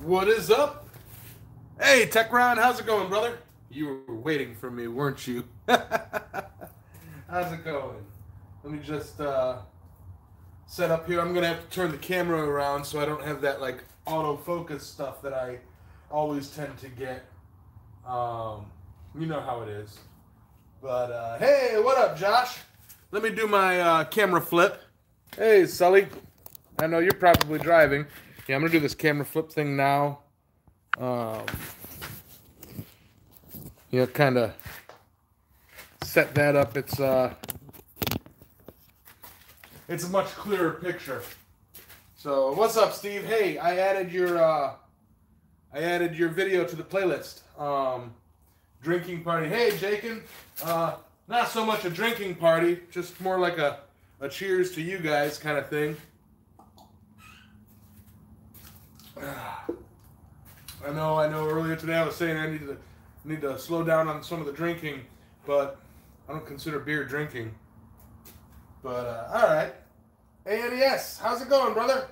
What is up? Hey, Tech Ron, how's it going, brother? You were waiting for me, weren't you? How's it going? Let me just set up here. I'm gonna have to turn the camera around so I don't have that like autofocus stuff that I always tend to get. You know how it is. But hey, what up, Josh? Let me do my camera flip. Hey, Sully. I know you're probably driving. Yeah, I'm gonna do this camera flip thing now. Kind of set that up. It's a much clearer picture. So what's up, Steve? Hey, I added your video to the playlist. Drinking party. Hey, Jakin. Not so much a drinking party, just more like a cheers to you guys kind of thing. I know. Earlier today I was saying I need to slow down on some of the drinking, but I don't consider beer drinking. But all right. ANES, how's it going, brother?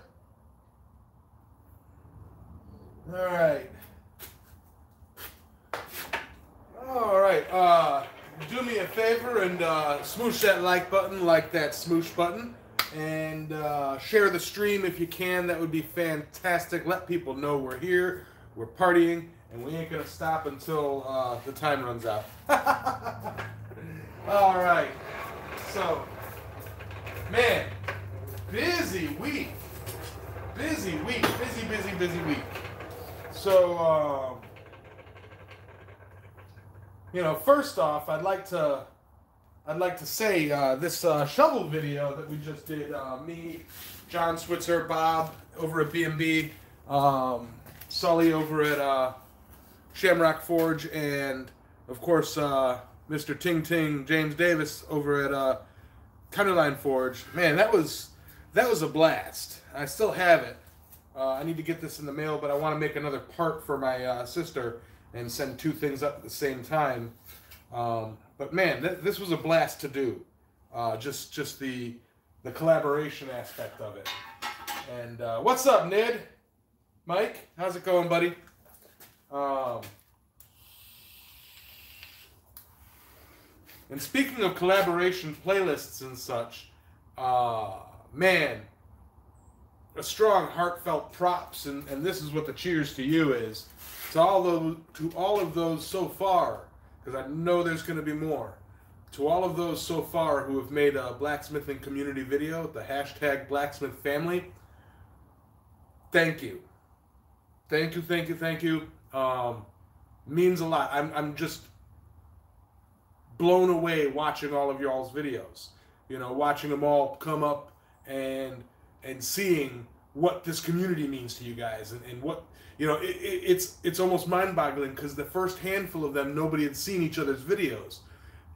All right. Do me a favor and smoosh that like button, like that smoosh button, and share the stream if you can. That would be fantastic. Let people know we're here, we're partying, and we ain't gonna stop until the time runs out. All right. So, man, busy week. Busy week. Busy week. So, first off, I'd like to say this shovel video that we just did. Me, John Switzer, Bob over at B&B, Sully over at Shamrock Forge, and of course Mr. Ting Ting James Davis over at Counterline Forge. Man, that was a blast. I still have it. I need to get this in the mail, but I want to make another part for my sister and send two things up at the same time. But man, this was a blast to do. Just the collaboration aspect of it. And what's up, Ned? Mike, how's it going, buddy? And speaking of collaboration playlists and such, man, a strong, heartfelt props, and this is what the cheers to you is. To all of those so far, because I know there's going to be more. To all of those so far who have made a Blacksmithing Community video, the hashtag Blacksmith Family, thank you. Thank you. Means a lot. I'm just blown away watching all of y'all's videos. Watching them all come up and seeing what this community means to you guys and what. It's almost mind-boggling because the first handful of them, nobody had seen each other's videos.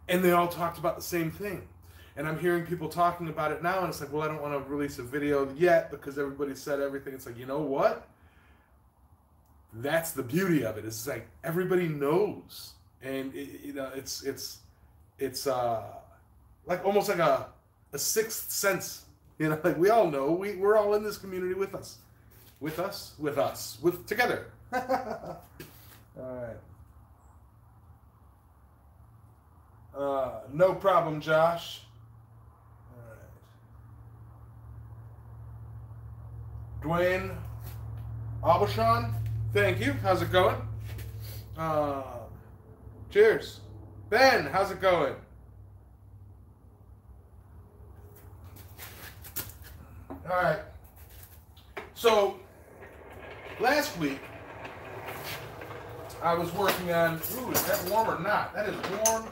And they all talked about the same thing. And I'm hearing people talking about it now, and it's like, well, I don't want to release a video yet because everybody said everything. It's like, you know what? That's the beauty of it. It's like everybody knows. And, it's like almost like a sixth sense. Like we all know. We're all in this community with us. Together. All right. No problem, Josh. All right. Dwayne Abishon, thank you. How's it going? Cheers. Ben, how's it going? All right. So, last week, I was working on, ooh, is that warm or not? That is warm.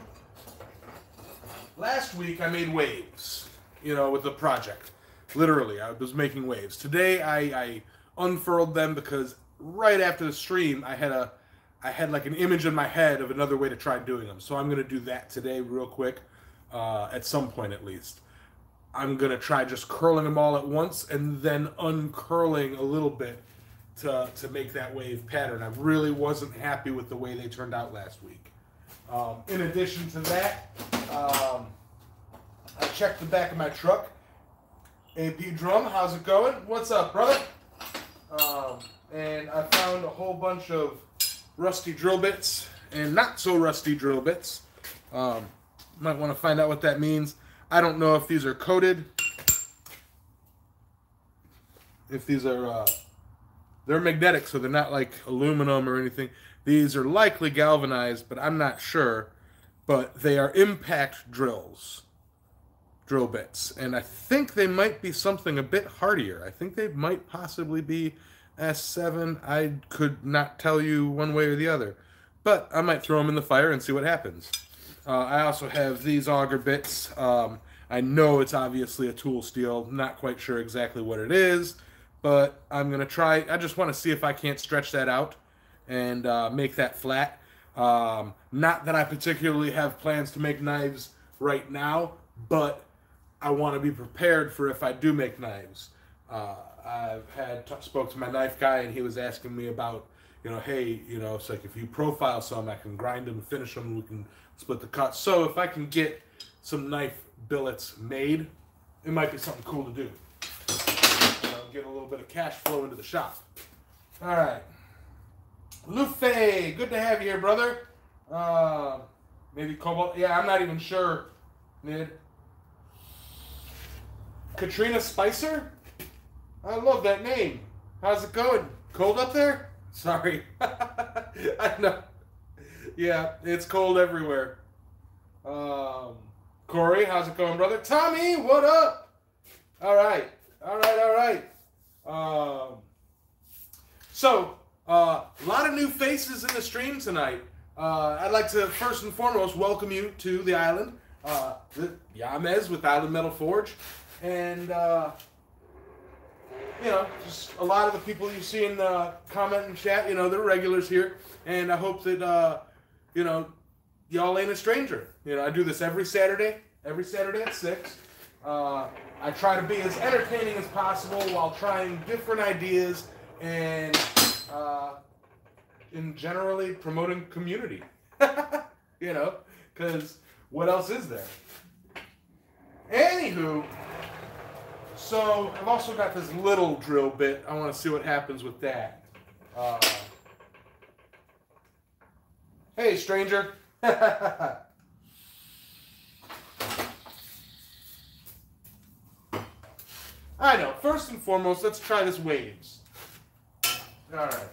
Last week, I made waves, with the project. Literally, I was making waves. Today, I unfurled them because right after the stream, I had like an image in my head of another way to try doing them. So I'm going to do that today real quick, at some point at least. I'm going to try just curling them all at once and then uncurling a little bit to make that wave pattern. I really wasn't happy with the way they turned out last week. In addition to that, I checked the back of my truck. AP Drum, how's it going? What's up, brother? And I found whole bunch of rusty drill bits and not so rusty drill bits. Might want to find out what that means. I don't know if these are coated. If these are, they're magnetic, so they're not like aluminum or anything. These are likely galvanized, but I'm not sure. But they are impact drill bits. And I think they might be something a bit hardier. I think they might possibly be S7. I could not tell you one way or the other. But I might throw them in the fire and see what happens. I also have these auger bits. I know it's obviously a tool steel. Not quite sure exactly what it is. But I'm going to try. I just want to see if I can't stretch that out and make that flat. Not that I particularly have plans to make knives right now, but I want to be prepared for if I do make knives. I've spoke to my knife guy, and he was asking me about, hey, it's like if you profile some, I can grind them and finish them, and we can split the cuts. So if I can get some knife billets made, it might be something cool to do. Get a little bit of cash flow into the shop. All right. Luffy, good to have you here, brother. Maybe Cobalt. Yeah, I'm not even sure, Nid. Katrina Spicer? I love that name. How's it going? Cold up there? Sorry. I know. Yeah, it's cold everywhere. Corey, how's it going, brother? Tommy, what up? All right. So, a lot of new faces in the stream tonight. I'd like to first and foremost welcome you to the island, Yamez with Island Metal Forge, and just a lot of the people you see in the comment and chat. They're regulars here, and I hope that y'all ain't a stranger. I do this every Saturday at 6. I try to be as entertaining as possible while trying different ideas and in generally promoting community. Because what else is there? Anywho, so I've also got this little drill bit. I want to see what happens with that. Hey, stranger. I know. First and foremost, let's try this waves. All right.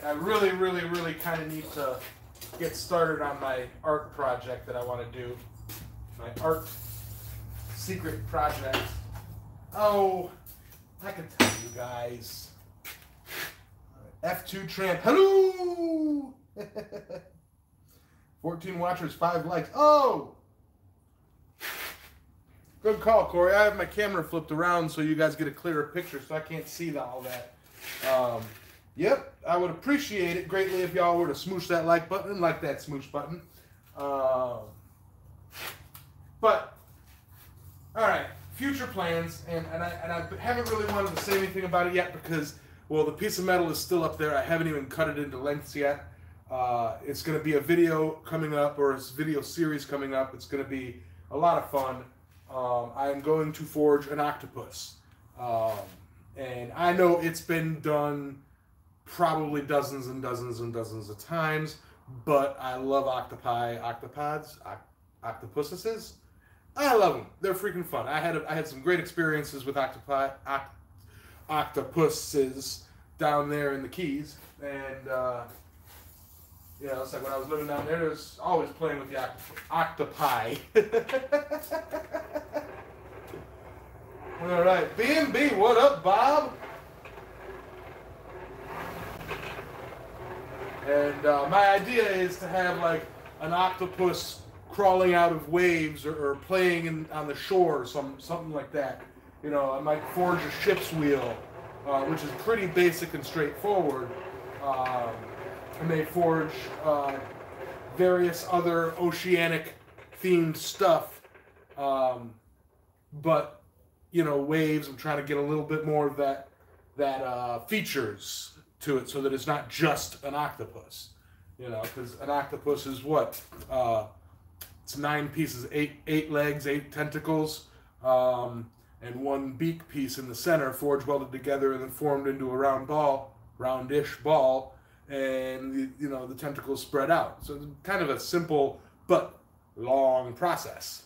I really, really, really kind of need to get started on my art project that I want to do. My art secret project. Oh, I can tell you guys. F2 Tramp. Hello! 14 watchers, 5 likes. Oh! Good call, Corey. I have my camera flipped around so you guys get a clearer picture, so I can't see all that. Yep, I would appreciate it greatly if y'all were to smoosh that like button and like that smoosh button. But, alright, future plans, and I haven't really wanted to say anything about it yet because, well, the piece of metal is still up there. I haven't even cut it into lengths yet. It's going to be a video coming up, or a video series coming up. It's going to be a lot of fun. I'm going to forge an octopus. And I know it's been done probably dozens and dozens and dozens of times, but I love octopuses. I love them. They're freaking fun. I had some great experiences with octopuses down there in the Keys, and it's like when I was living down there, I was always playing with the octopi. All right, B&B, what up, Bob? And my idea is to have like an octopus crawling out of waves or playing on the shore or something like that. I might forge a ship's wheel, which is pretty basic and straightforward. I may forge various other oceanic themed stuff, but waves. I'm trying to get a little bit more of that features to it, so that it's not just an octopus. Because an octopus is what? It's 9 pieces, 8 legs, 8 tentacles, and and one beak piece in the center, forge welded together and then formed into a round ball, roundish ball, and the tentacles spread out. So it's kind of a simple but long process.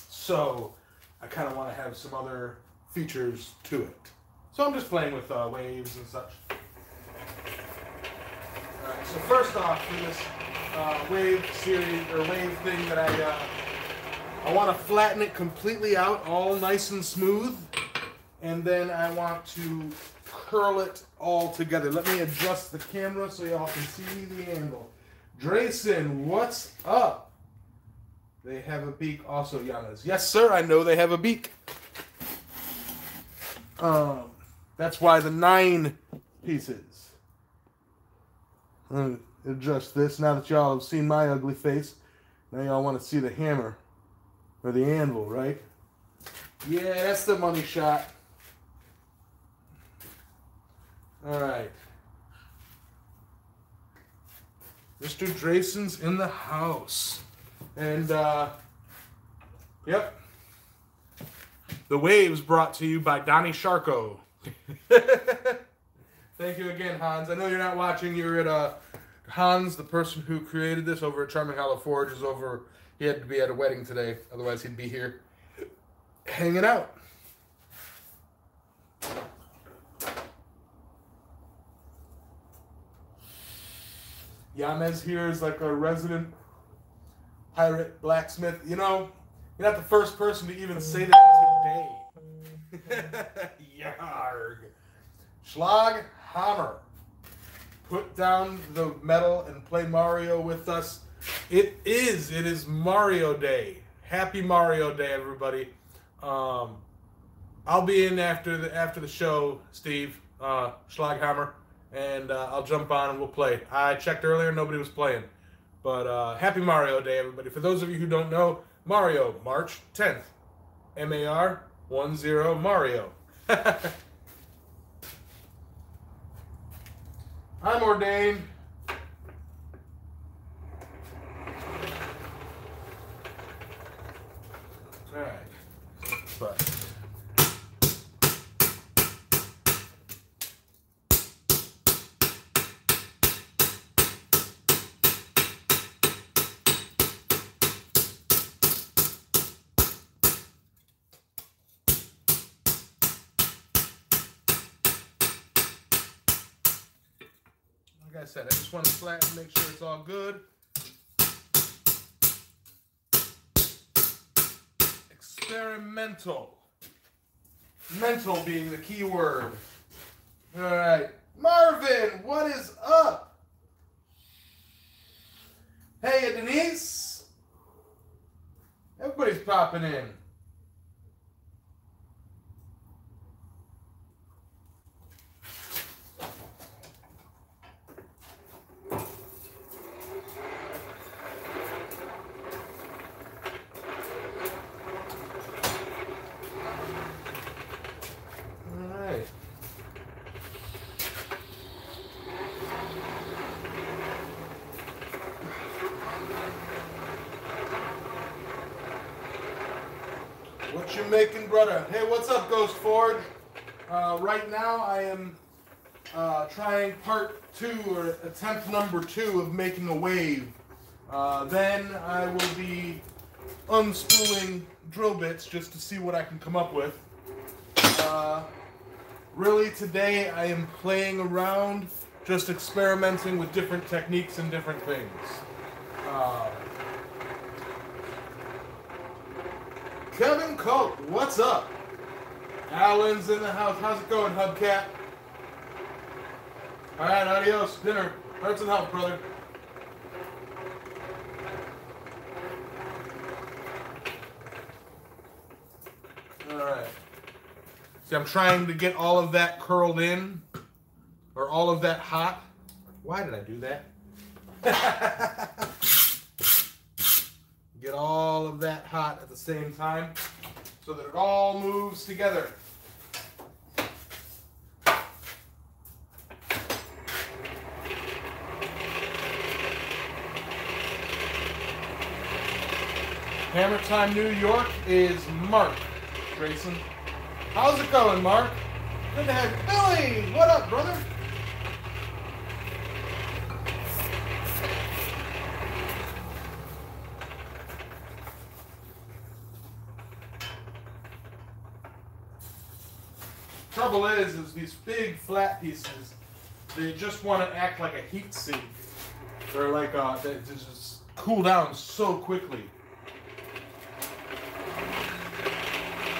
So I kind of want to have some other features to it. So I'm just playing with waves and such. All right, so first off, for this wave series or wave thing that I want to flatten it completely out, all nice and smooth, and then I want to curl it all together. Let me adjust the camera so y'all can see the angle. Drayson, what's up? They have a beak also, Yamez. Yes, sir, I know they have a beak. That's why the 9 pieces. Let me adjust this now that y'all have seen my ugly face. Now y'all want to see the hammer or the anvil, right? Yeah, that's the money shot. All right. Mr. Drayson's in the house. And, yep. The waves brought to you by Donnie Sharko. Thank you again, Hans. I know you're not watching. You're at Hans, the person who created this over at Charming Hollow Forge, is over. He had to be at a wedding today. Otherwise, he'd be here hanging out. Yamez here is like a resident pirate blacksmith. You know, you're not the first person to even say that today. Yarg. Schlaghammer. Put down the metal and play Mario with us. It is Mario Day. Happy Mario Day, everybody. I'll be in after the show, Steve, Schlaghammer, and I'll jump on and we'll play. I checked earlier, nobody was playing. But happy Mario Day, everybody. For those of you who don't know, Mario, March 10th. MAR10 Mario. I'm ordained. All right. But like I said, I just want to flatten, make sure it's all good. Experimental. Mental being the key word. All right. Marvin, what is up? Hey, Denise. Everybody's popping in. What you making, brother? Hey, what's up, Ghost Forge? Right now, I am trying part 2 or attempt number 2 of making a wave. Then I will be unspooling drill bits just to see what I can come up with. Really, today I am playing around, just experimenting with different techniques and different things. Kevin Cope, what's up? Alan's in the house. How's it going, Hubcat? All right, adios. Dinner. Hearts and health, brother. All right. See, I'm trying to get all of that curled in, or all of that hot. Why did I do that? Get all of that hot at the same time so that it all moves together. Hammer Time New York is March Grayson. How's it going, Mark? Good to have you. Billy! What up, brother? Trouble is these big flat pieces, they just want to act like a heat sink. They're like, they just cool down so quickly.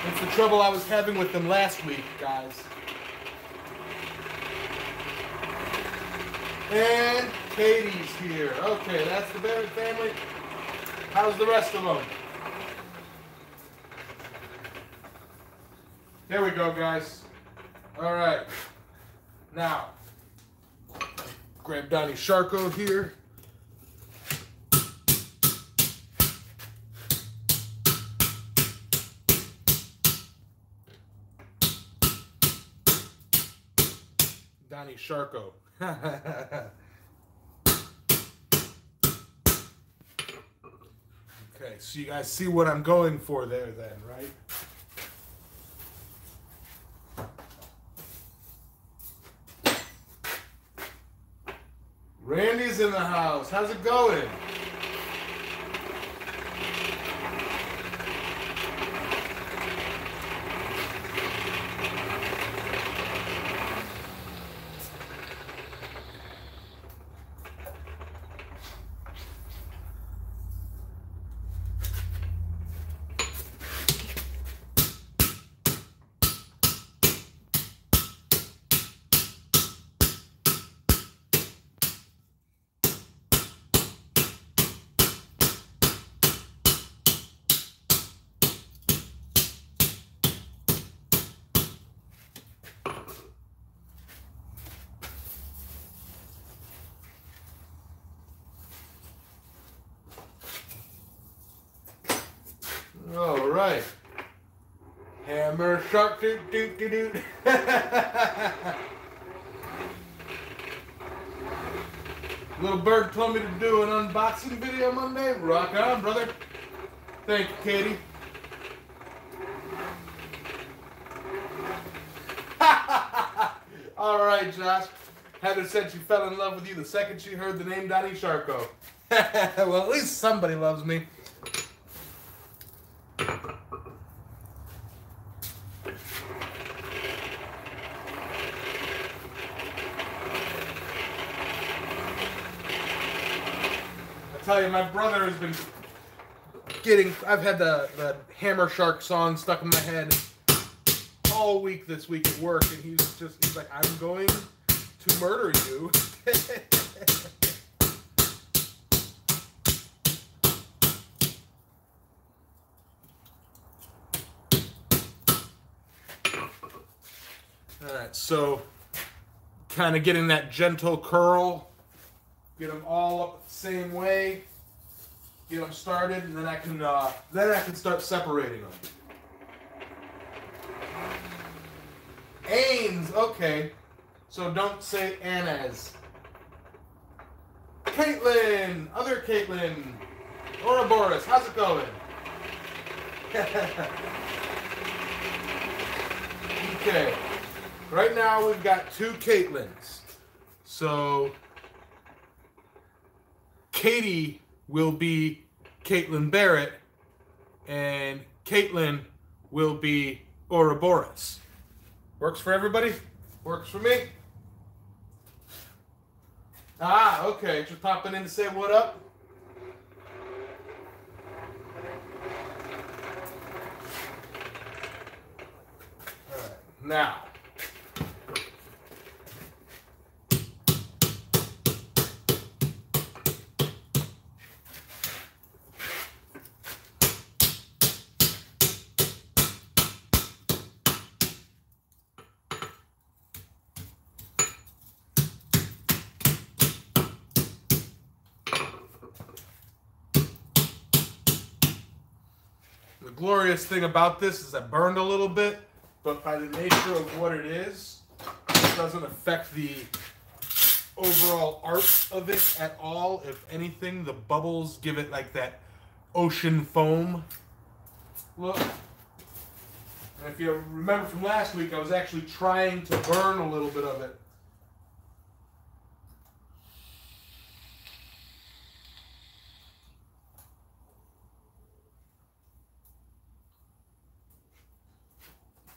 It's the trouble I was having with them last week, guys. And Katie's here. Okay, that's the Barrett family. How's the rest of them? There we go, guys. All right. Now, grab Donnie Sharko here. Donnie Sharko. Okay, so you guys see what I'm going for there then, right? Randy's in the house. How's it going? All right. Hammer shark doot doot doot doot. Little bird told me to do an unboxing video Monday. Rock on, brother. Thank you, Katie. All right, Josh. Heather said she fell in love with you the second she heard the name Donnie Sharko. Well, at least somebody loves me. I tell you, my brother has been I've had the Hammer Shark song stuck in my head all week this week at work, and he's like, I'm going to murder you. All right, so kind of getting that gentle curl. Get them all up the same way. Get them started, and then I can start separating them. Ains, okay. So don't say Yamez. Caitlin, other Caitlin, Ouroboros, how's it going? Okay. Right now we've got two Caitlins. So Katie will be Caitlin Barrett, and Caitlin will be Ouroboros. Works for everybody? Works for me? Ah, okay. Just popping in to say what up. All right, now. The glorious thing about this is I burned a little bit, but by the nature of what it is, it doesn't affect the overall art of it at all. If anything, the bubbles give it like that ocean foam look. And if you remember from last week, I was actually trying to burn a little bit of it.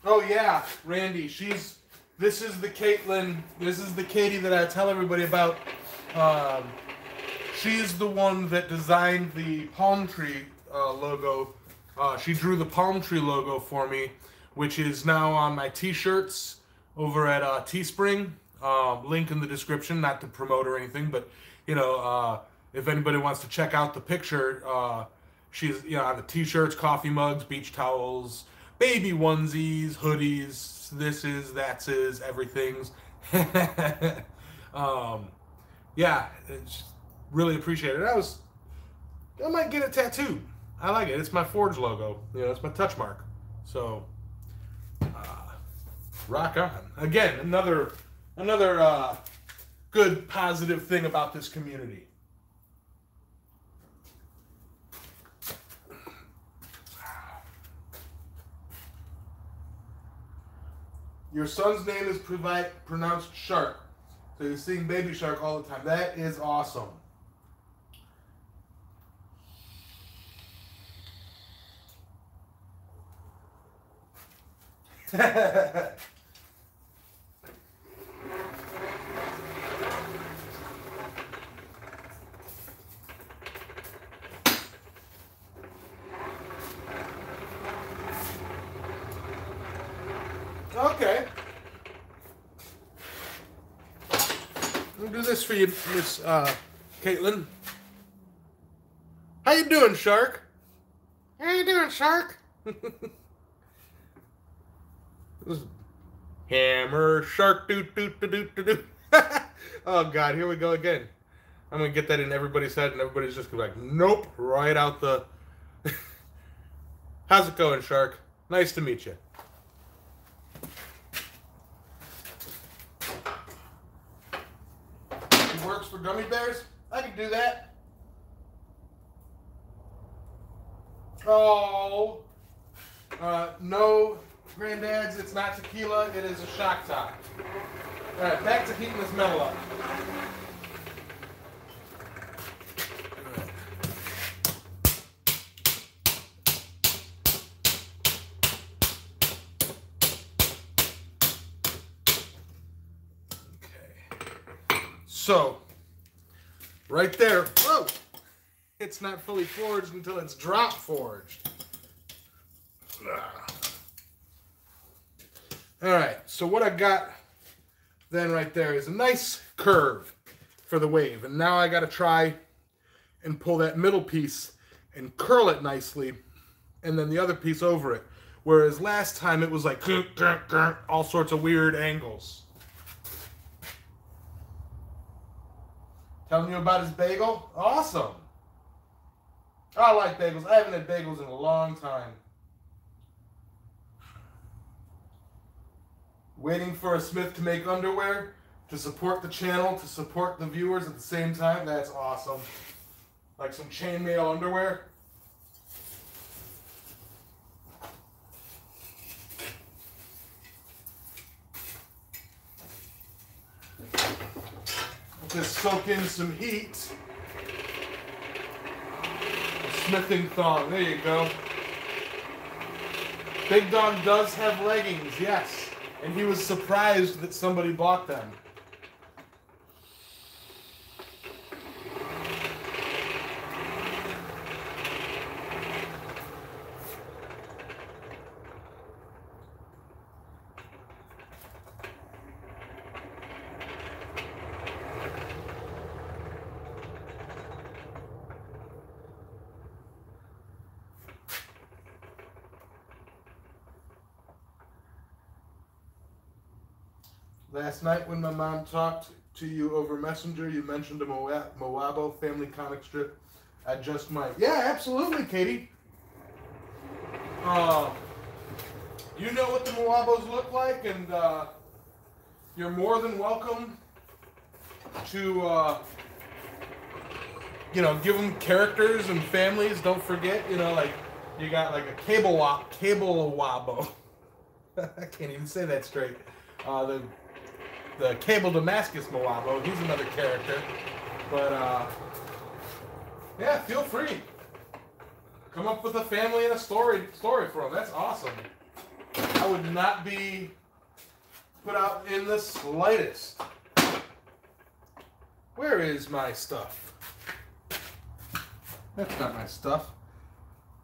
Oh yeah, Randy, this is the Caitlin, this is the Katie that I tell everybody about. She's the one that designed the palm tree logo. She drew the palm tree logo for me, which is now on my t-shirts over at Teespring. Link in the description, not to promote or anything, but you know, if anybody wants to check out the picture, she's, you know, on the t-shirts, coffee mugs, beach towels, baby onesies, hoodies, this is, that's is, everything's. Yeah, it's really appreciate it. I might get it tattooed. I like it. It's my Forge logo. You know, it's my touch mark. So, rock on. Again, another good positive thing about this community. Your son's name is pronounced Shark. So you're seeing Baby Shark all the time. That is awesome. Okay. I'll do this for you, Miss Caitlin. How you doing, Shark? How you doing, Shark? Hammer, shark, doot, doot, doot, doot, doot. Oh, God, here we go again. I'm going to get that in everybody's head, and everybody's just going to be like, nope, right out the... How's it going, Shark? Nice to meet you. He works for gummy bears? I can do that. Oh. No, granddads, it's not tequila, it is a shock top. Alright, back to heating this metal up. So, right there, whoa, it's not fully forged until it's drop forged. All right, so what I got then right there is a nice curve for the wave. And now I got to try and pull that middle piece and curl it nicely, and then the other piece over it. Whereas last time it was like all sorts of weird angles. Telling you about his bagel? Awesome. I like bagels. I haven't had bagels in a long time. Waiting for a Smith to make underwear to support the channel, to support the viewers at the same time. That's awesome. Like some chainmail underwear. Just soak in some heat. Smithing thong. There you go. Big Dog does have leggings, yes. And he was surprised that somebody bought them. Last night when my mom talked to you over Messenger, you mentioned a Moabo family comic strip. I just might. Yeah, absolutely, Katie. You know what the Moabos look like, and you're more than welcome to, give them characters and families. Don't forget, like, you got like a cable wabo. I can't even say that straight. The Cable Damascus Mawabo, he's another character. But, yeah, feel free. Come up with a family and a story for them. That's awesome. I would not be put out in the slightest. Where is my stuff? That's not my stuff.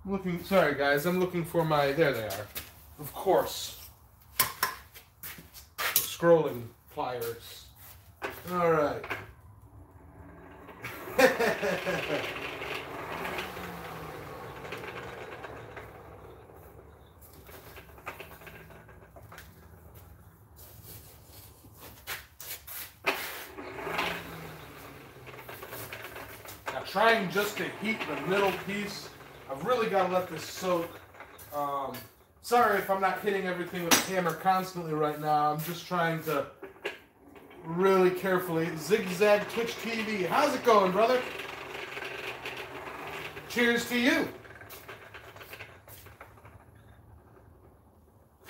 I'm looking, sorry guys, I'm looking for my, there they are. Of course. Scrolling pliers. Alright. Now trying just to heat the middle piece. I've really got to let this soak. Sorry if I'm not hitting everything with the hammer constantly right now. I'm just trying to really carefully. Zigzag Twitch TV. How's it going, brother? Cheers to you.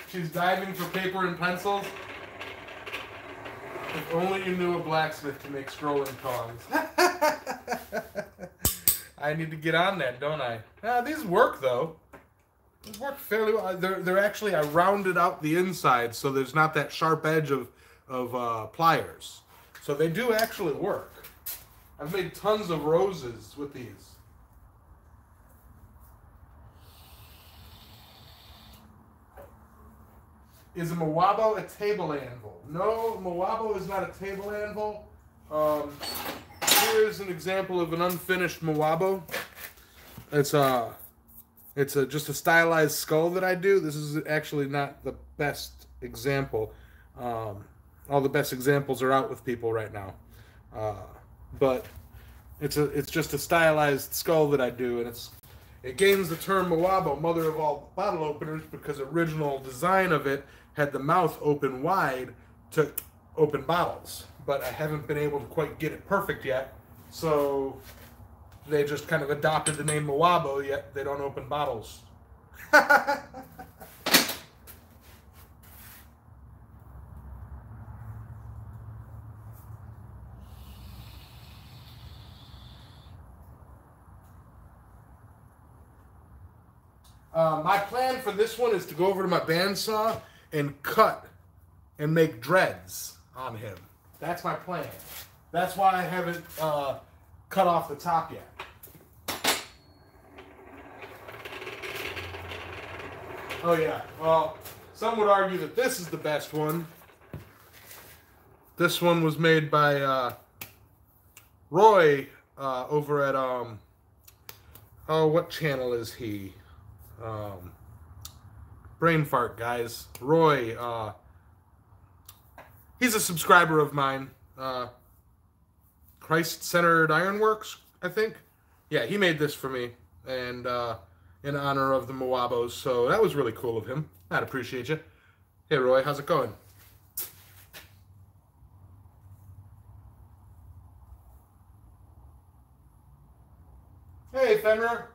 She's diving for paper and pencils. If only you knew a blacksmith can make scrolling tongs. I need to get on that, don't I? These work though. These work fairly well. They're actually, I rounded out the inside so there's not that sharp edge of pliers. So they do actually work. I've made tons of roses with these. Is a Mawabo a table anvil? No, Mawabo is not a table anvil. Here's an example of an unfinished Mawabo. It's just a stylized skull that I do. This is actually not the best example. All the best examples are out with people right now. But it's just a stylized skull that I do, and it gains the term Mawabo, mother of all bottle openers, because the original design of it had the mouth open wide to open bottles. But I haven't been able to quite get it perfect yet, so they just kind of adopted the name Mawabo, yet they don't open bottles. My plan for this one is to go over to my bandsaw and cut and make dreads on him. That's my plan. That's why I haven't cut off the top yet. Oh yeah, well, some would argue that this is the best one. This one was made by Roy over at, oh, what channel is he? Brain fart, guys. Roy, he's a subscriber of mine. Christ-Centered Ironworks, I think. Yeah, he made this for me, and in honor of the Mawabos, so that was really cool of him. I'd appreciate you. Hey, Roy, how's it going? Hey, Fenrir.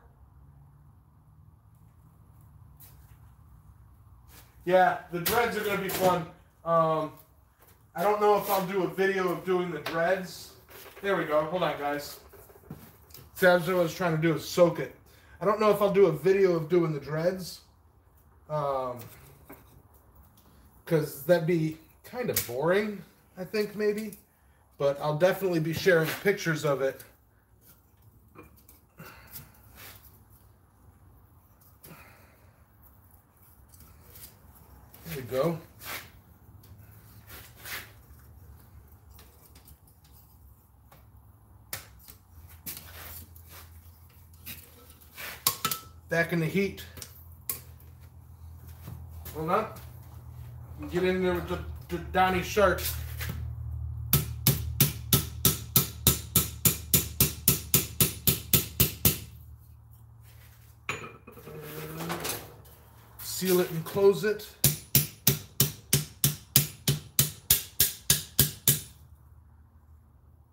Yeah, the dreads are going to be fun. I don't know if I'll do a video of doing the dreads. There we go. Hold on, guys. See, that's what I was trying to do, is soak it. I don't know if I'll do a video of doing the dreads. Because that'd be kind of boring, I think, maybe. But I'll definitely be sharing pictures of it. There we go. Back in the heat. Hold on. Get in there with the Donnie Shark. Seal it and close it.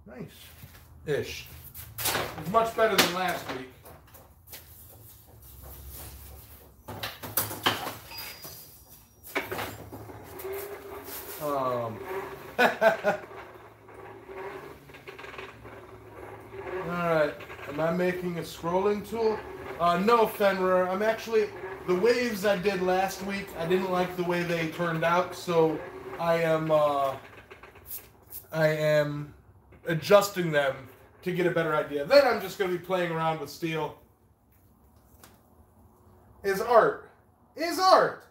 Nice-ish. It's much better than last week. All right. Am I making a scrolling tool? No, Fenrir. I'm actually... The waves I did last week, I didn't like the way they turned out, so I am adjusting them to get a better idea. Then I'm just going to be playing around with steel. Is art. Is art.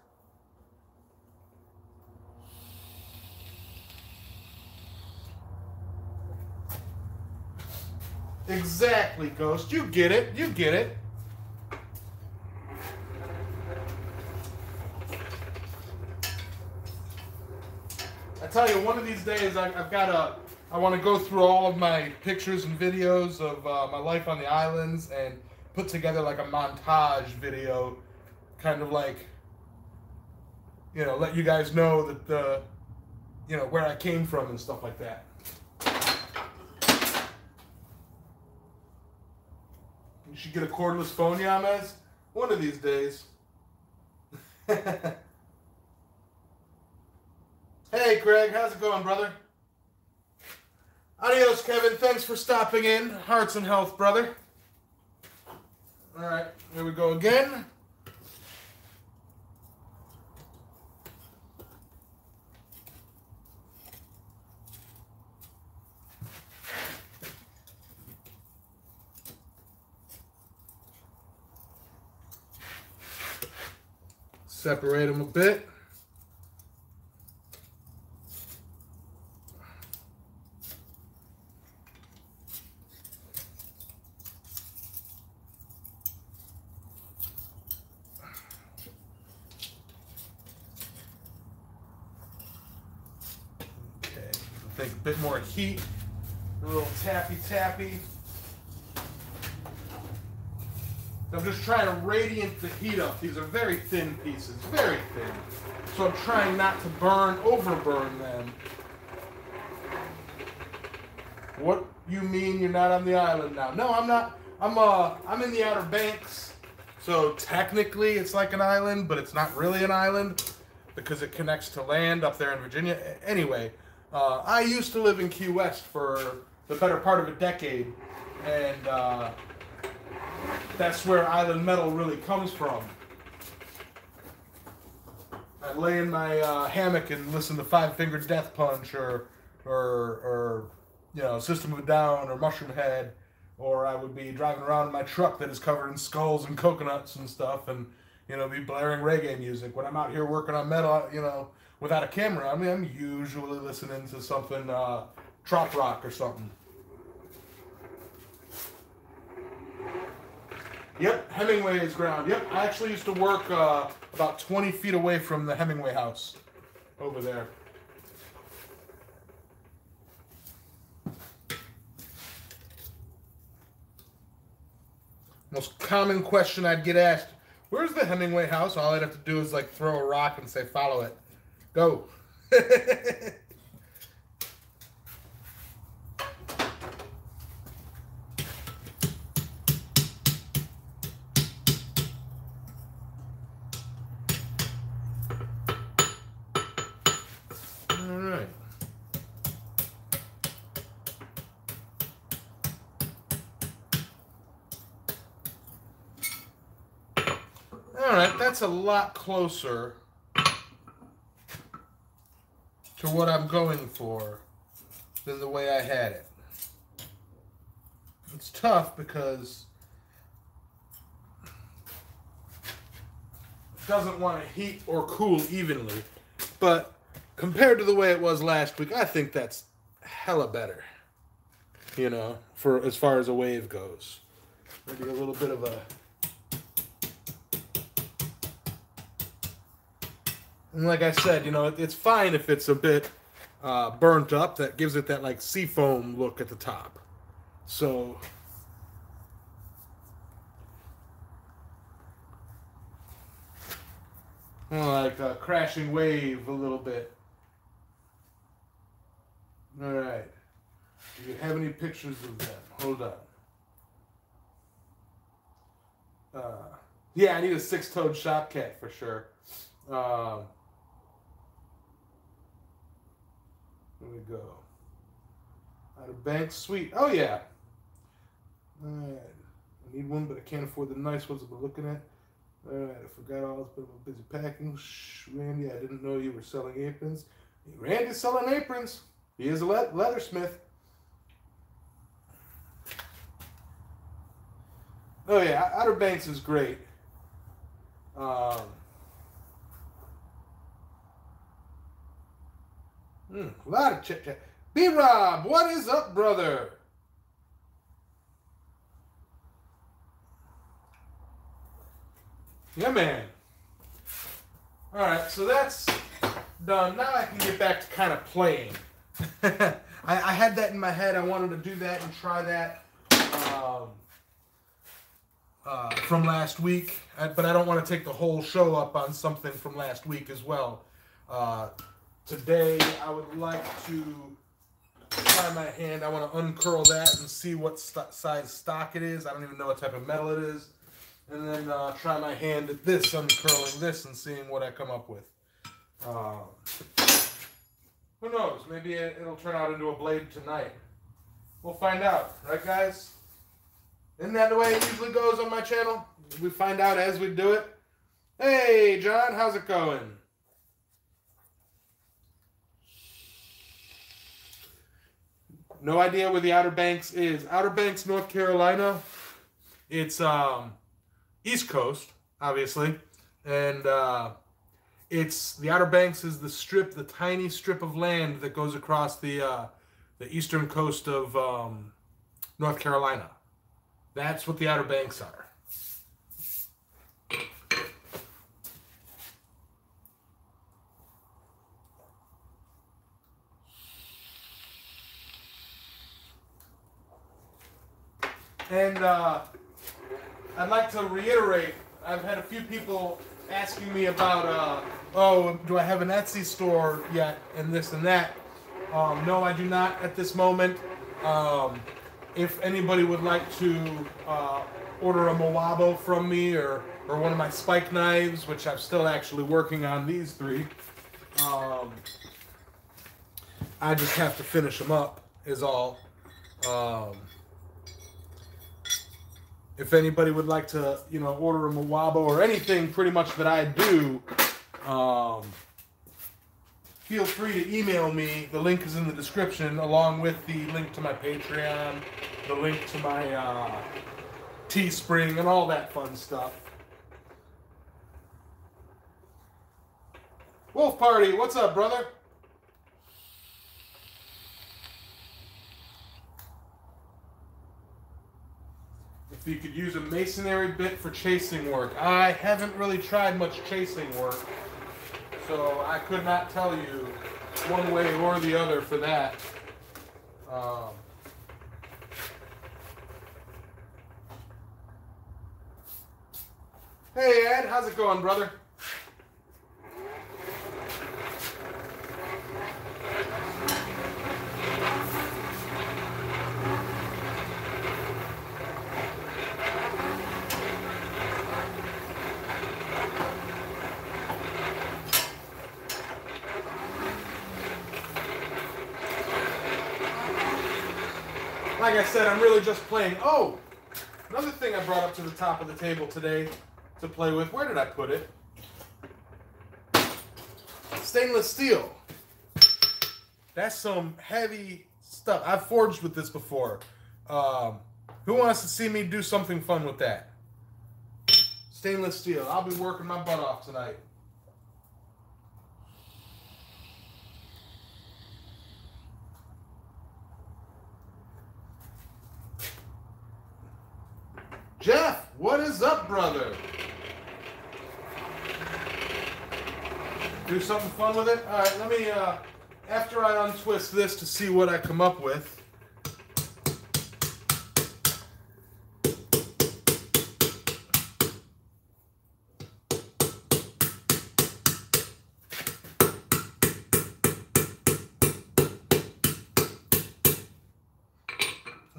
Exactly, Ghost. You get it. You get it. I tell you, one of these days I want to go through all of my pictures and videos of my life on the islands and put together like a montage video, kind of like, you know, let you guys know that you know, where I came from and stuff like that. You should get a cordless phone, Yamez. One of these days. Hey, Craig. How's it going, brother? Adios, Kevin. Thanks for stopping in. Hearts and health, brother. All right. Here we go again. Separate them a bit. Okay, I think a bit more heat, a little tappy. I'm just trying to radiant the heat up. These are very thin pieces, very thin. So I'm trying not to overburn them. What you mean you're not on the island now? No, I'm not. I'm in the Outer Banks. So technically it's like an island, but it's not really an island because it connects to land up there in Virginia. Anyway, I used to live in Key West for the better part of a decade, and that's where island metal really comes from. I lay in my hammock and listen to Five Finger Death Punch or you know, System of a Down or Mushroom Head, or I would be driving around in my truck that is covered in skulls and coconuts and stuff, and you know, be blaring reggae music. When I'm out here working on metal, you know, without a camera, I mean, I'm usually listening to something trop rock or something. Yep, Hemingway's ground. Yep, I actually used to work about 20 feet away from the Hemingway house over there. Most common question I'd get asked, where's the Hemingway house? All I'd have to do is like throw a rock and say, follow it. Go. Alright, that's a lot closer to what I'm going for than the way I had it. It's tough because it doesn't want to heat or cool evenly, but compared to the way it was last week, I think that's hella better, you know, for as far as a wave goes. Maybe a little bit of a... And like I said, you know, it's fine if it's a bit burnt up. That gives it that, like, seafoam look at the top. So... like a crashing wave a little bit. Alright. Do you have any pictures of them? Hold on. Yeah, I need a six-toed shop cat for sure. There we go. Outer Banks, sweet. Oh, yeah. All right. I need one, but I can't afford the nice ones I've been looking at. All right, I forgot all. It's been busy packing. Shh, Randy, I didn't know you were selling aprons. Randy's selling aprons. He is a leathersmith. Oh, yeah, Outer Banks is great. A lot of chit-chat. B-Rob, what is up, brother? Yeah, man. All right, so that's done. Now I can get back to kind of playing. I had that in my head. I wanted to do that and try that from last week, but I don't want to take the whole show up on something from last week as well. Today, I would like to try my hand. I want to uncurl that and see what size stock it is. I don't even know what type of metal it is. And then try my hand at this, uncurling this, and seeing what I come up with. Who knows? Maybe it'll turn out into a blade tonight. We'll find out. Right, guys? Isn't that the way it usually goes on my channel? We find out as we do it. Hey, John, how's it going? No idea where the Outer Banks is. Outer Banks, North Carolina. It's East Coast, obviously, and it's the Outer Banks is the strip, the tiny strip of land that goes across the eastern coast of North Carolina. That's what the Outer Banks are. And I'd like to reiterate, I've had a few people asking me about, oh, do I have an Etsy store yet, and this and that. No, I do not at this moment. If anybody would like to order a Moabo from me, or one of my spike knives, which I'm still actually working on these three, I just have to finish them up, is all. If anybody would like to, order a Moabo or anything pretty much that I do, feel free to email me. The link is in the description, along with the link to my Patreon, the link to my Teespring, and all that fun stuff. Wolf Party, what's up, brother? If you could use a masonry bit for chasing work. I haven't really tried much chasing work, so I could not tell you one way or the other for that. Hey Ed, how's it going, brother? Like I said, I'm really just playing. Oh, another thing I brought up to the top of the table today to play with. Where did I put it? Stainless steel. That's some heavy stuff. I've forged with this before. Who wants to see me do something fun with that? Stainless steel. I'll be working my butt off tonight. Jeff, what is up, brother? Do something fun with it? All right, let me, after I untwist this to see what I come up with.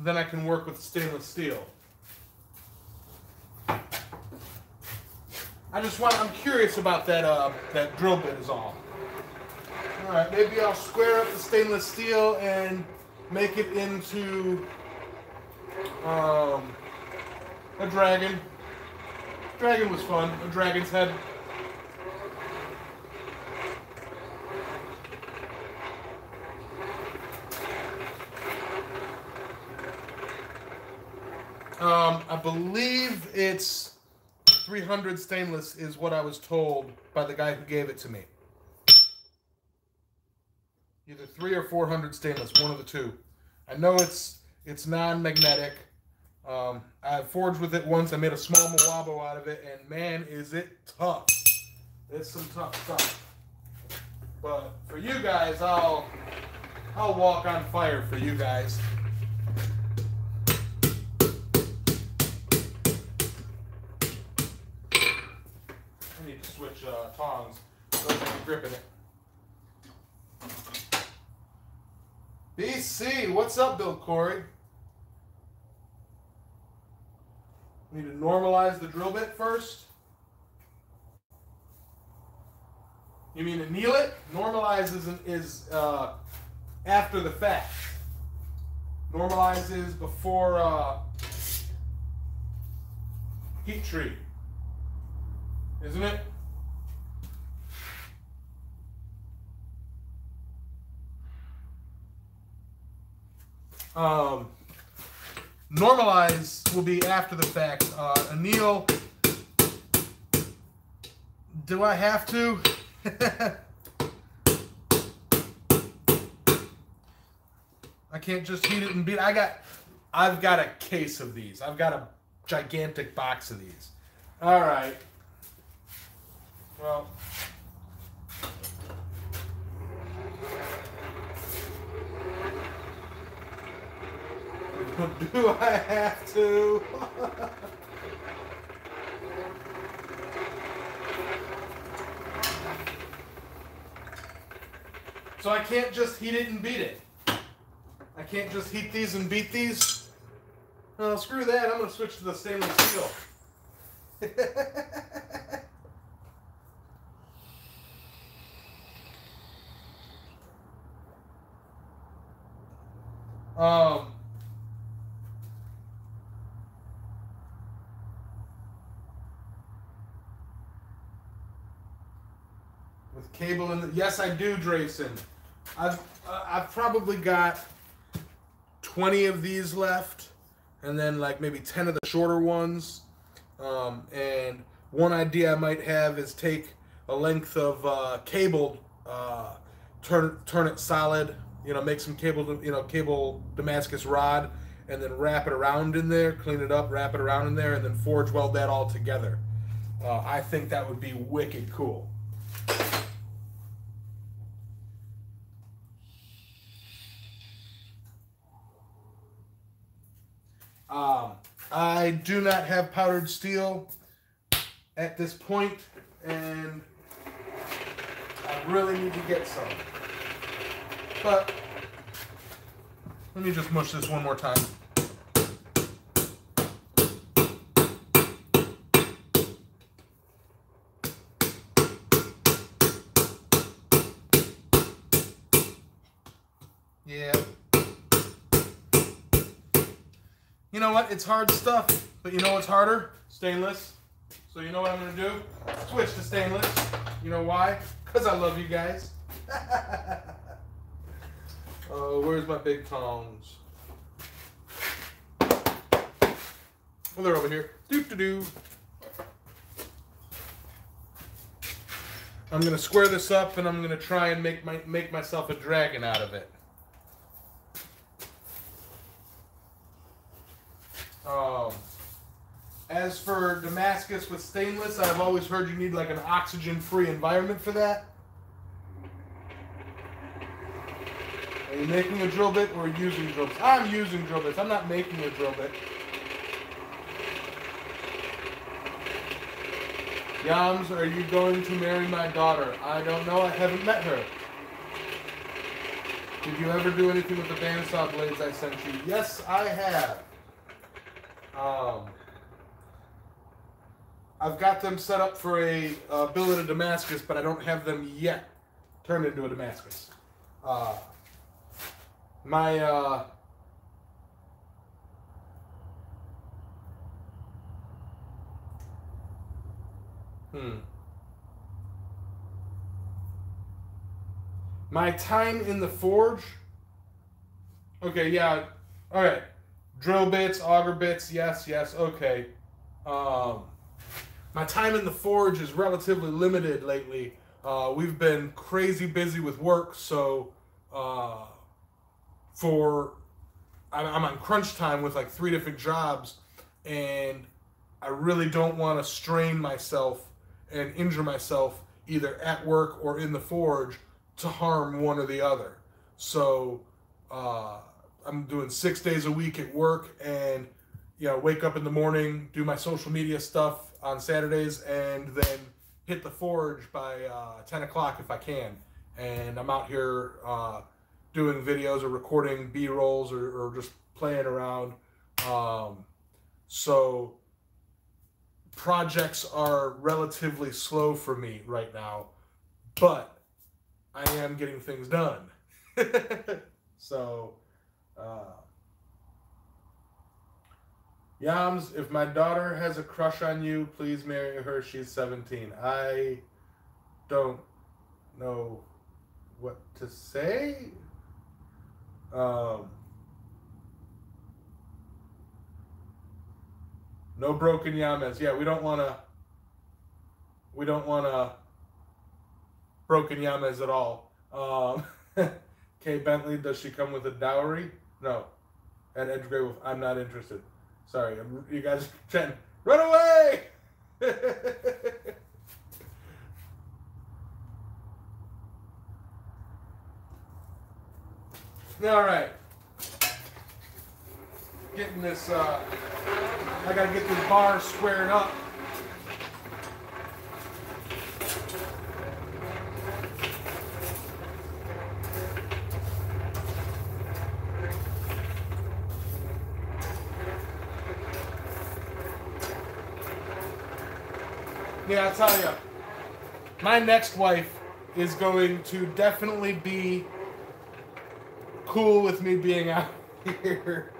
Then I can work with stainless steel. I'm curious about that that drill bit is all. All Alright, maybe I'll square up the stainless steel and make it into a dragon. Dragon was fun, a dragon's head. I believe it's 300 stainless is what I was told by the guy who gave it to me. Either 300 or 400 stainless, one of the two. I know it's non-magnetic. I forged with it once. I made a small Mawabo out of it, and man, is it tough. It's some tough stuff. But for you guys, I'll walk on fire for you guys. I need to switch tongs so I'm gripping it. BC, what's up, Bill Corey? Need to normalize the drill bit first. You mean anneal it? Normalize is after the fact. Normalize is before heat treat, isn't it? Normalize will be after the fact. Anneal, do I have to? I can't just heat it and beat it. I've got a case of these. I've got a gigantic box of these. All right. Well. Do I have to? So I can't just heat it and beat it. I can't just heat these and beat these. Oh, screw that. I'm going to switch to the stainless steel. With cable in the... Yes, I do, Drayson. I've probably got 20 of these left, and then like maybe 10 of the shorter ones. And one idea I might have is take a length of cable, turn it solid, make some cable, cable Damascus rod, and then wrap it around in there, clean it up, wrap it around in there, and then forge weld that all together. I think that would be wicked cool. I do not have powdered steel at this point, and I really need to get some. But let me just mush this one more time. Yeah. You know what? It's hard stuff, but you know what's harder? Stainless. So you know what I'm going to do? Switch to stainless. You know why? Because I love you guys. Where's my big tongs? Oh, they're over here. Doo-doo-doo. I'm going to square this up, and I'm going to try and make myself a dragon out of it. As for Damascus with stainless, I've always heard you need like an oxygen-free environment for that. Are you making a drill bit or using drill bits? I'm using drill bits. I'm not making a drill bit. Yams, are you going to marry my daughter? I don't know. I haven't met her. Did you ever do anything with the bandsaw blades I sent you? Yes, I have. I've got them set up for a billet of Damascus, but I don't have them yet. turned into a Damascus. My my time in the forge. Okay, yeah. All right. Drill bits, auger bits. Yes, yes. Okay. My time in the forge is relatively limited lately. We've been crazy busy with work, so I'm on crunch time with like 3 different jobs, and I really don't want to strain myself and injure myself either at work or in the forge to harm one or the other. So I'm doing 6 days a week at work, and wake up in the morning, do my social media stuff on Saturdays, and then hit the forge by 10 o'clock if I can. And I'm out here doing videos or recording B-rolls or just playing around. So projects are relatively slow for me right now, but I am getting things done. So, Yams, if my daughter has a crush on you, please marry her. She's 17. I don't know what to say. No broken Yamez. Yeah, we don't want to broken Yamez at all. Kay Bentley, does she come with a dowry? No. At Edgegrave Wolf, I'm not interested. Sorry, you guys are chatting. Run away! All right. Getting this, I gotta get this bar squared up. Yeah, I'll tell you, my next wife is going to definitely be cool with me being out here,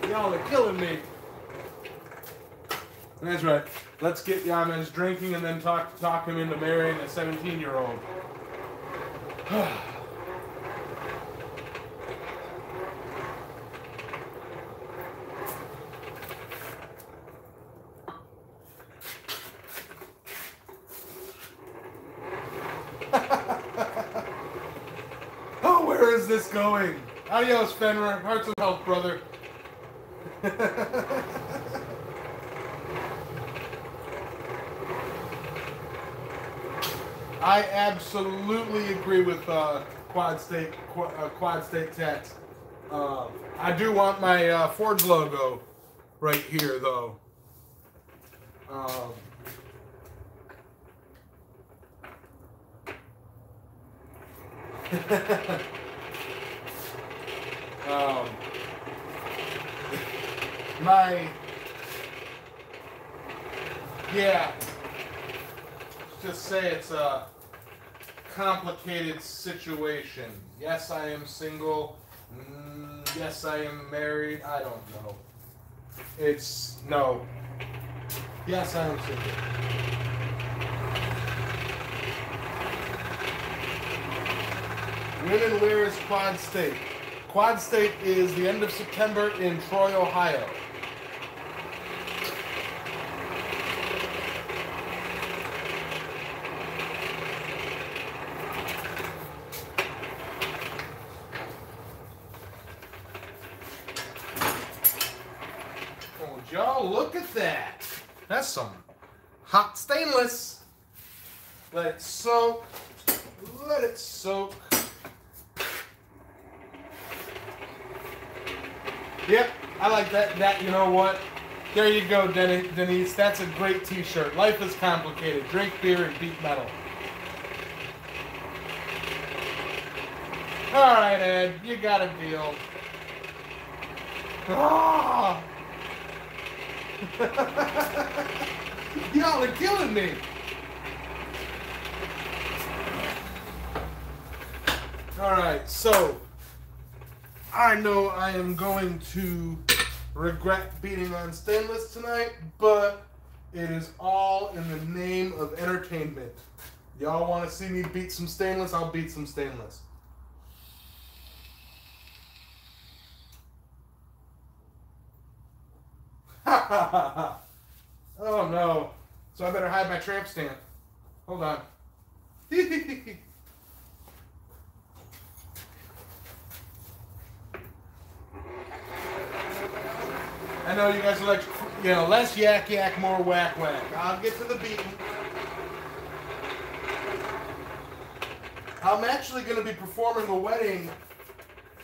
Y'all are killing me. That's right. Let's get Yamez drinking and then talk him into marrying a 17-year-old. Oh, where is this going? Adios, Fenrir. Hearts of health, brother. I absolutely agree with Quad State Tax. I do want my Forge logo right here, though. Yeah. Just say it's a complicated situation. Yes, I am single. Yes, I am married. I don't know. No. Yes, I am single. When and where is Quad State? Quad State is the end of September in Troy, Ohio. Y'all, look at that. That's some hot stainless. Let it soak. Let it soak. Yep, I like that. You know what? There you go, Denise. That's a great t-shirt. Life is complicated. Drink beer and beat metal. All right, Ed, you got a deal. Ah! Y'all are killing me. All right, so I know I am going to regret beating on stainless tonight, but it is all in the name of entertainment. Y'all want to see me beat some stainless? I'll beat some stainless. Ha ha ha ha. Oh no. So I better hide my tramp stamp. Hold on. I know you guys are like, less yak yak, more whack whack. I'll get to the beating. I'm actually going to be performing a wedding,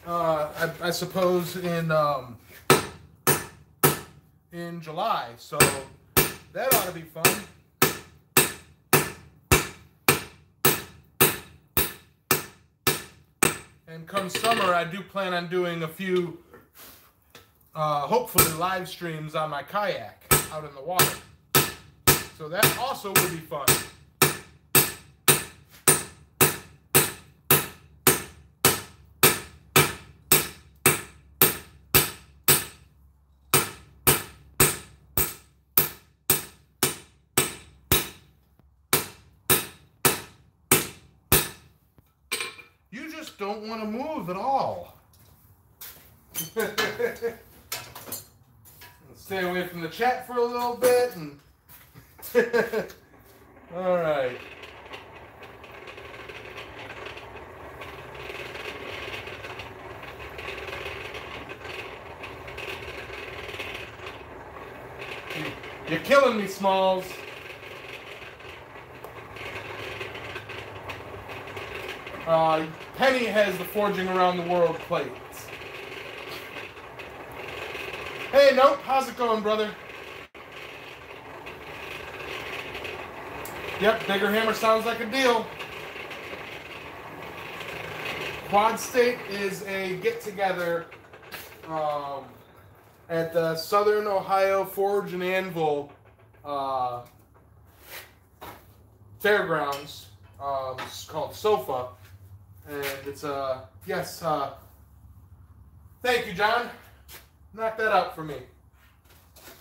I suppose, in July, so that ought to be fun. And come summer, I do plan on doing a few, hopefully, live streams on my kayak out in the water. So that also will be fun. You just don't want to move at all. Stay away from the chat for a little bit and all right. You're killing me, Smalls. Penny has the Forging Around the World plates. Hey, Nope, how's it going, brother? Yep, bigger hammer sounds like a deal. Quad State is a get-together at the Southern Ohio Forge and Anvil Fairgrounds. It's called SOFA. And it's yes, thank you, John. Knock that out for me.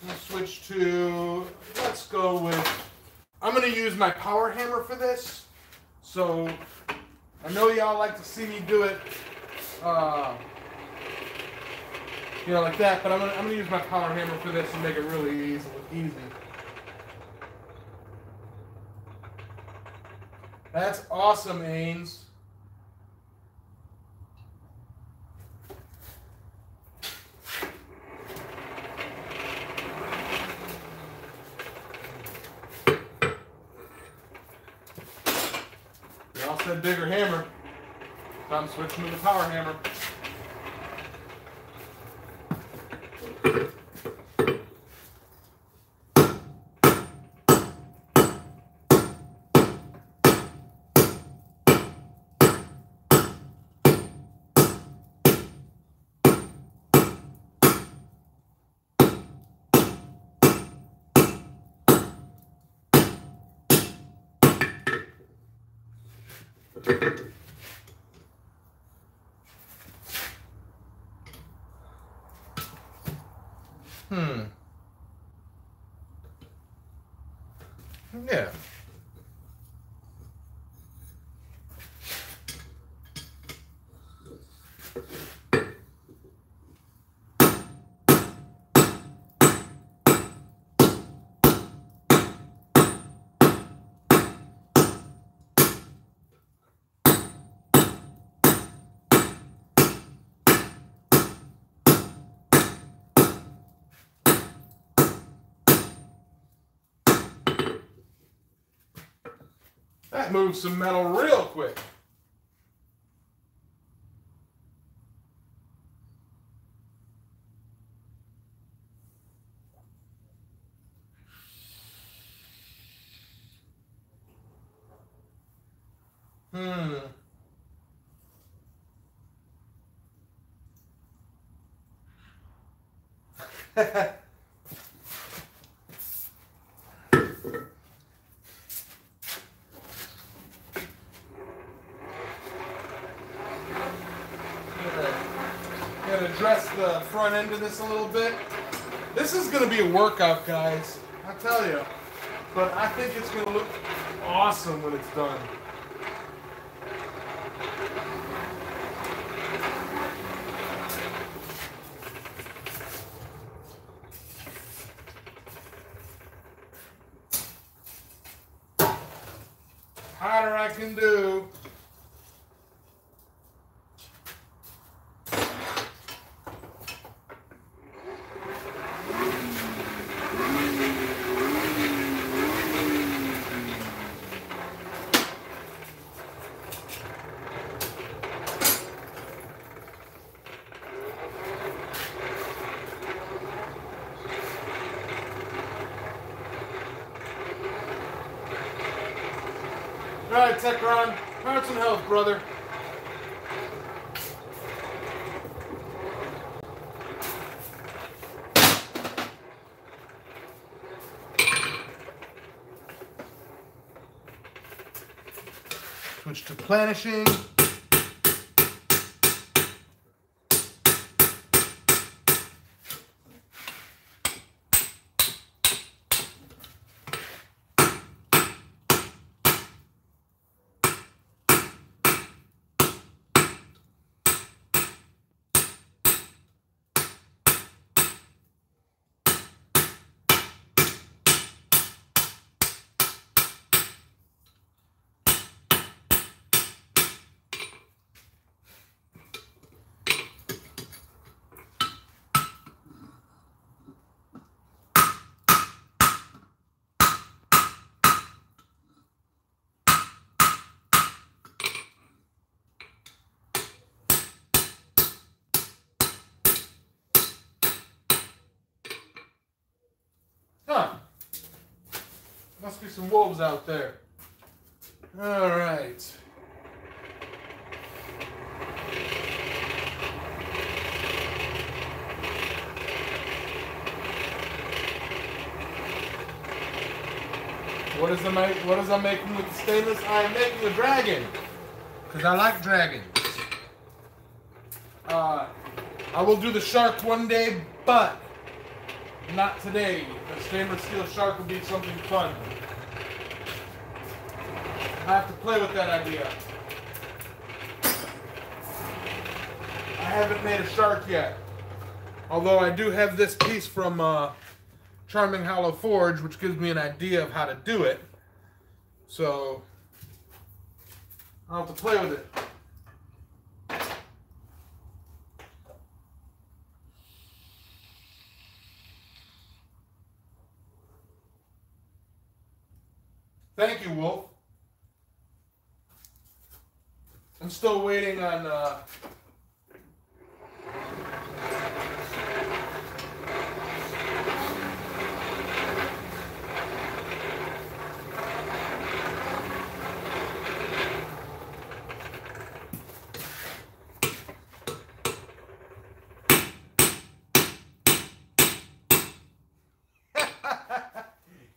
We'll switch to, let's go with, I'm going to use my power hammer for this. So, I know y'all like to see me do it, like that, but I'm gonna use my power hammer for this and make it really easy. That's awesome, Ains. Y'all said bigger hammer, so I'm switching to the power hammer. Yeah. That moves some metal real quick. Gonna dress the front end of this a little bit. This is gonna be a workout, guys. I tell you. But I think it's gonna look awesome when it's done. Hotter I can do. All right, Techron, hearts and health, brother. Switch to planishing. Huh. Must be some wolves out there. All right. What is I making with the stainless? I am making a dragon. Because I like dragons. I will do the shark one day, but not today. The stainless steel shark would be something fun. I have to play with that idea. I haven't made a shark yet. Although I do have this piece from Charming Hollow Forge, which gives me an idea of how to do it. So I'll have to play with it. Thank you, Wolf. I'm still waiting on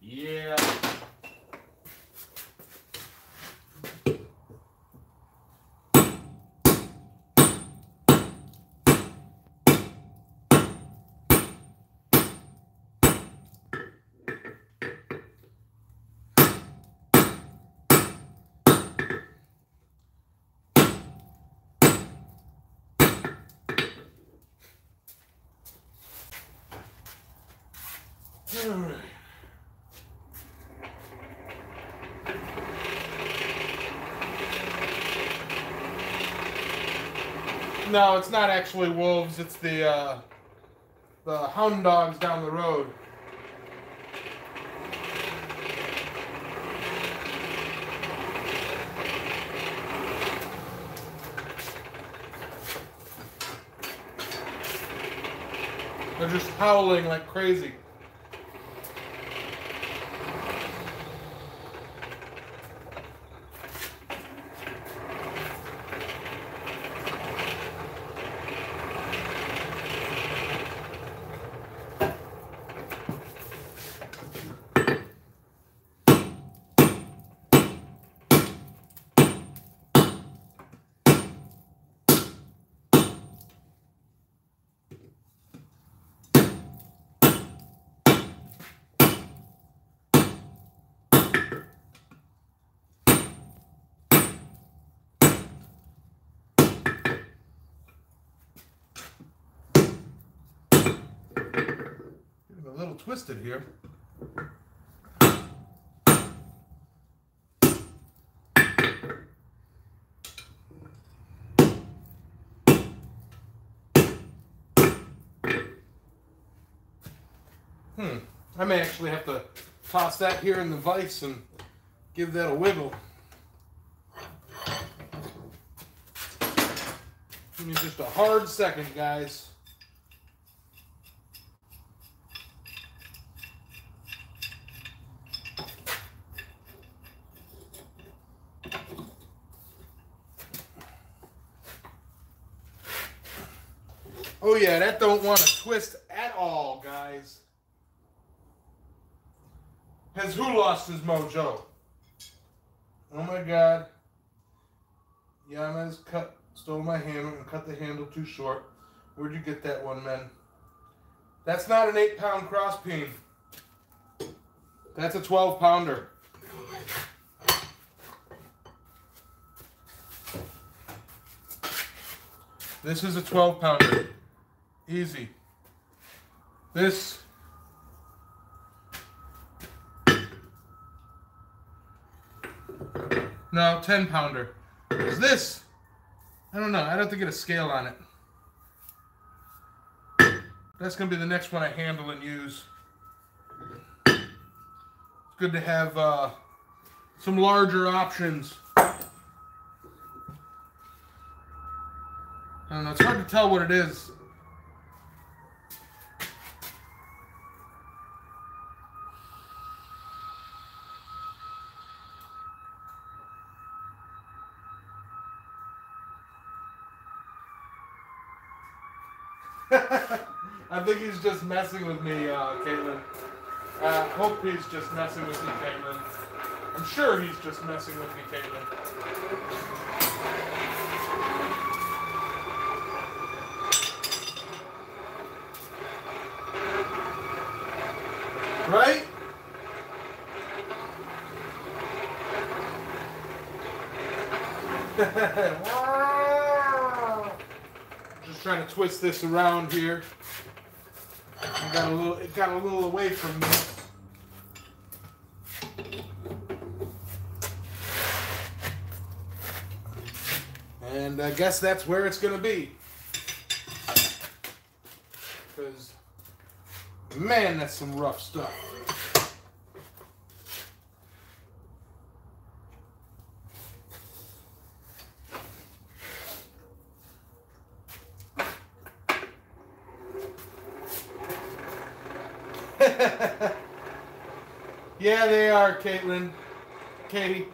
yeah. All right. No, it's not actually wolves. It's the hound dogs down the road. They're just howling like crazy. little twisted here. I may actually have to toss that here in the vise and give that a wiggle. Give me just a hard second, guys. Oh yeah, that don't want to twist at all, guys. Has who lost his mojo? Oh my God. Yamez stole my handle and cut the handle too short. Where'd you get that one, man? That's not an 8-pound cross peen. That's a 12-pounder. This is a 12-pounder. Easy. This... No, 10-pounder. Is this? I don't know. I'd have to get a scale on it. That's going to be the next one I handle and use. It's good to have some larger options. I don't know. It's hard to tell what it is. I think he's just messing with me, Caitlin. I hope he's just messing with me, Caitlin. I'm sure he's just messing with me, Caitlin. Right? Just trying to twist this around here. It got a little away from me. And I guess that's where it's going to be. Because, man, that's some rough stuff. Yeah, they are, Caitlin. Katie.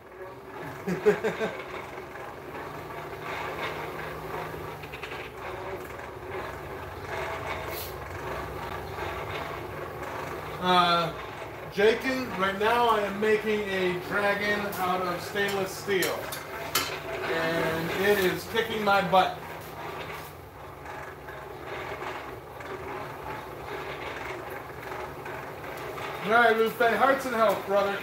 Jakin, right now I am making a dragon out of stainless steel. And it is kicking my butt. All right, Ruth, hearts and health, brother.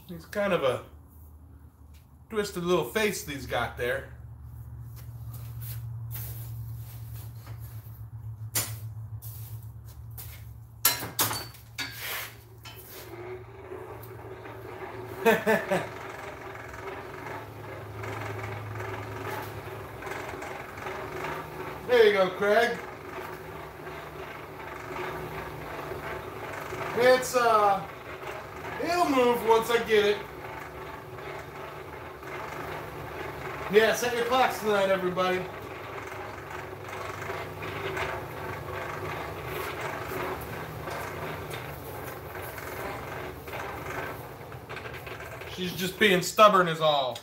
He's kind of a twisted little face he's got there. There you go, Craig. It's, it'll move once I get it. Yeah, set your clocks tonight, everybody. She's just being stubborn is all.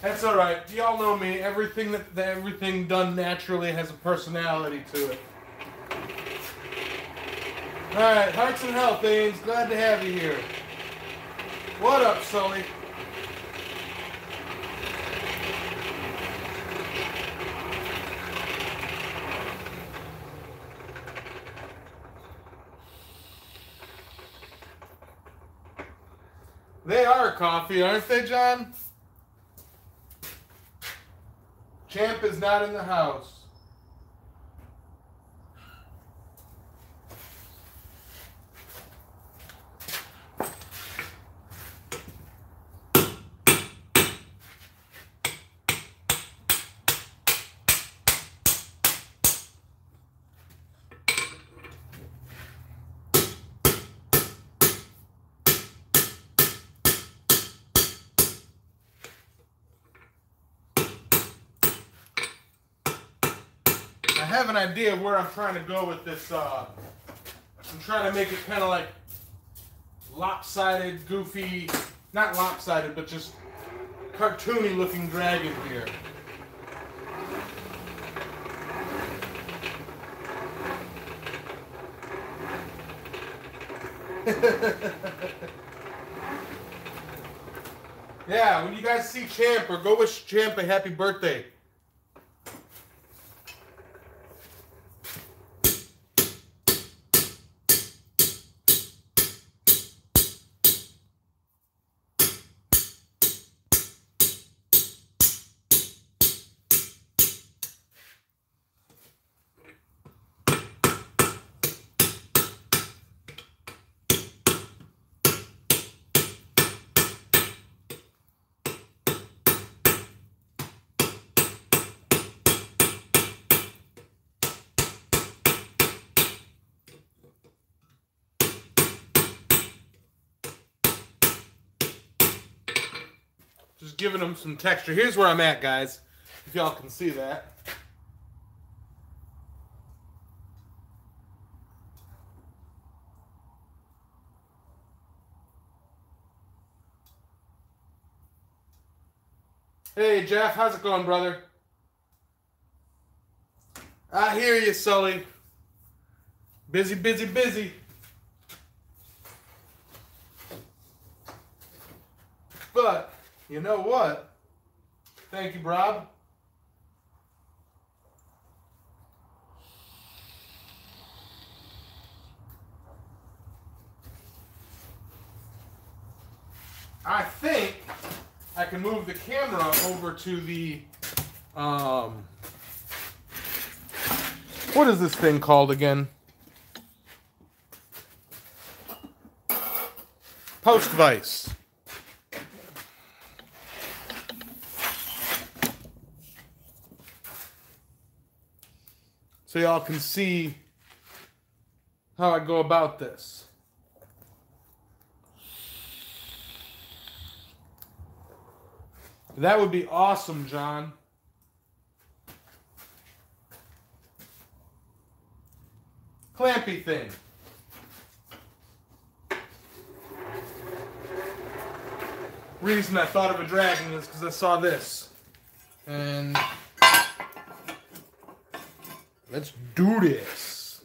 That's all right. Y'all know me. Everything done naturally has a personality to it. All right, hearts and health, Ames. Glad to have you here. What up, Sully? They are coffee, aren't they, John? Champ is not in the house. I have an idea of where I'm trying to go with this. I'm trying to make it kind of like lopsided, goofy, not lopsided, but just cartoony looking dragon here. Yeah, when you guys see Champ, or go wish Champ a happy birthday. Just giving them some texture. Here's where I'm at, guys. If y'all can see that. Hey, Jeff. How's it going, brother? I hear you, Sully. Busy, busy, busy. But, you know what? Thank you, Rob. I think I can move the camera over to the, what is this thing called again? Post vise. So y'all can see how I go about this. That would be awesome, John. Clampy thing. Reason I thought of a dragon is because I saw this. And let's do this.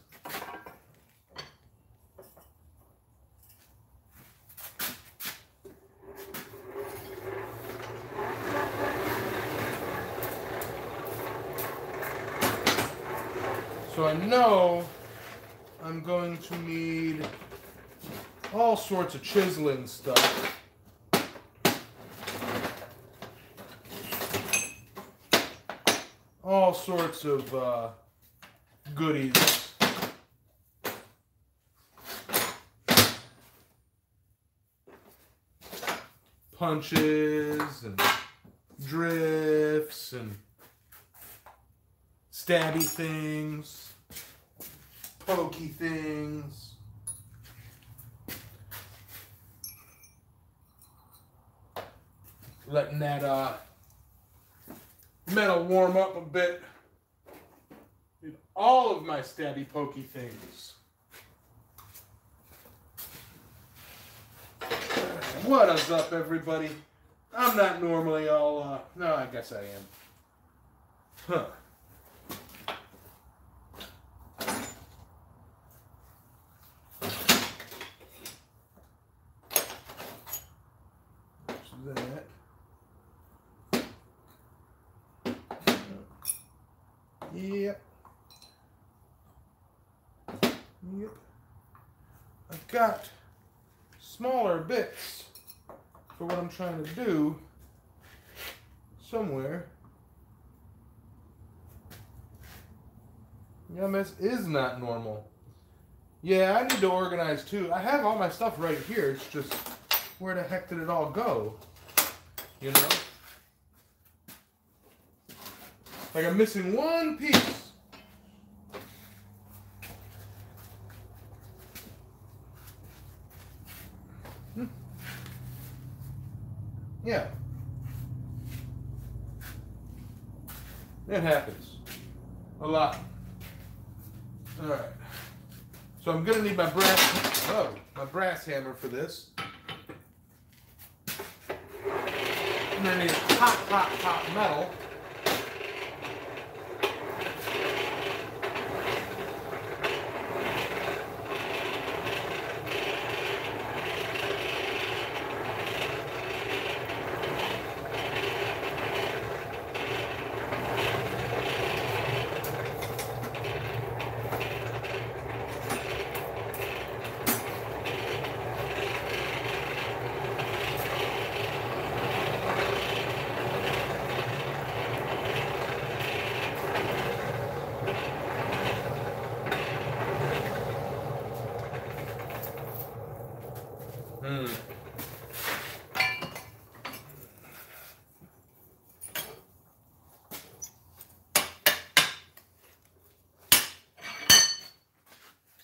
So I know I'm going to need all sorts of chiseling stuff. All sorts of goodies. Punches and drifts and stabby things, pokey things. Letting that metal warm up a bit. All of my stabby pokey things. What is up, everybody? I'm not normally all, no, I guess I am. Huh. That. Yep. Yep. I've got smaller bits for what I'm trying to do somewhere. Yamez is not normal. Yeah, I need to organize too. I have all my stuff right here. It's just, where the heck did it all go? You know? Like I'm missing one piece. Yeah. It happens. A lot. Alright. So I'm gonna need my brass hammer for this. I'm gonna need hot metal.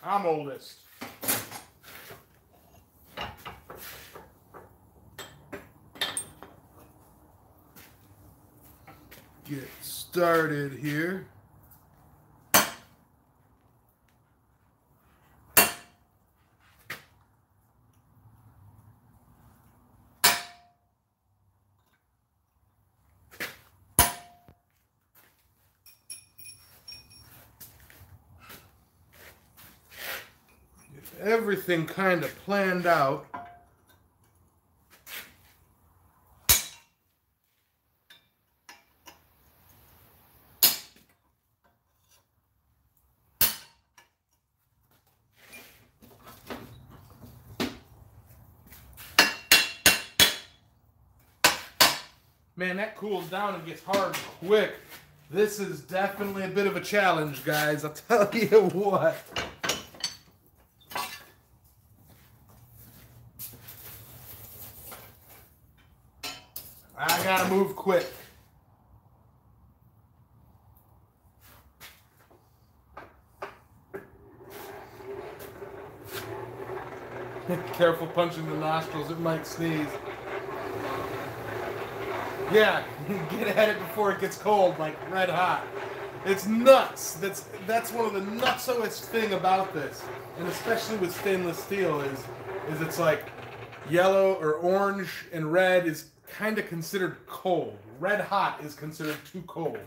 I'm oldest. Get started here. Everything kind of planned out. Man, that cools down and gets hard quick. This is definitely a bit of a challenge, guys. I'll tell you what. I gotta move quick. Careful punching the nostrils, it might sneeze. Yeah, get at it before it gets cold, like red hot. It's nuts. That's one of the nutsoest thing about this, and especially with stainless steel, is it's like yellow or orange and red is kind of considered cold. Red hot is considered too cold.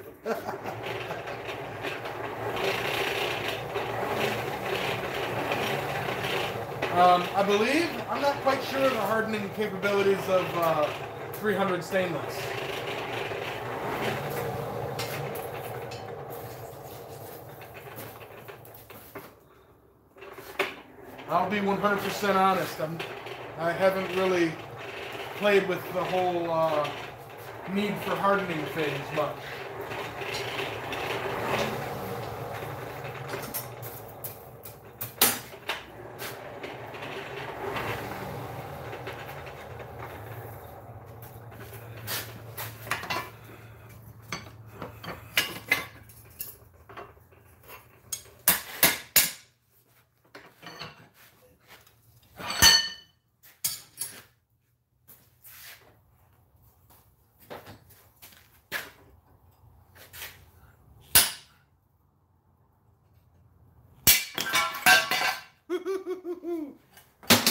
I believe, I'm not quite sure of the hardening capabilities of 300 stainless. I'll be 100% honest. I haven't really played with the whole need for hardening things much.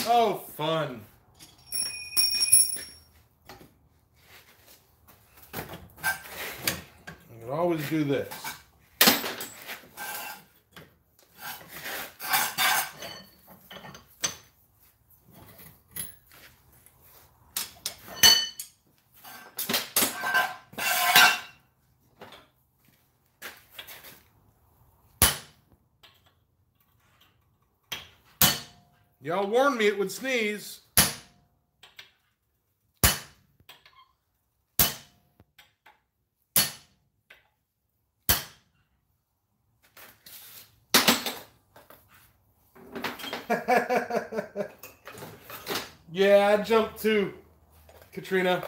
Oh, fun. I can always do this. Y'all warned me it would sneeze. Yeah, I jumped too, Katrina.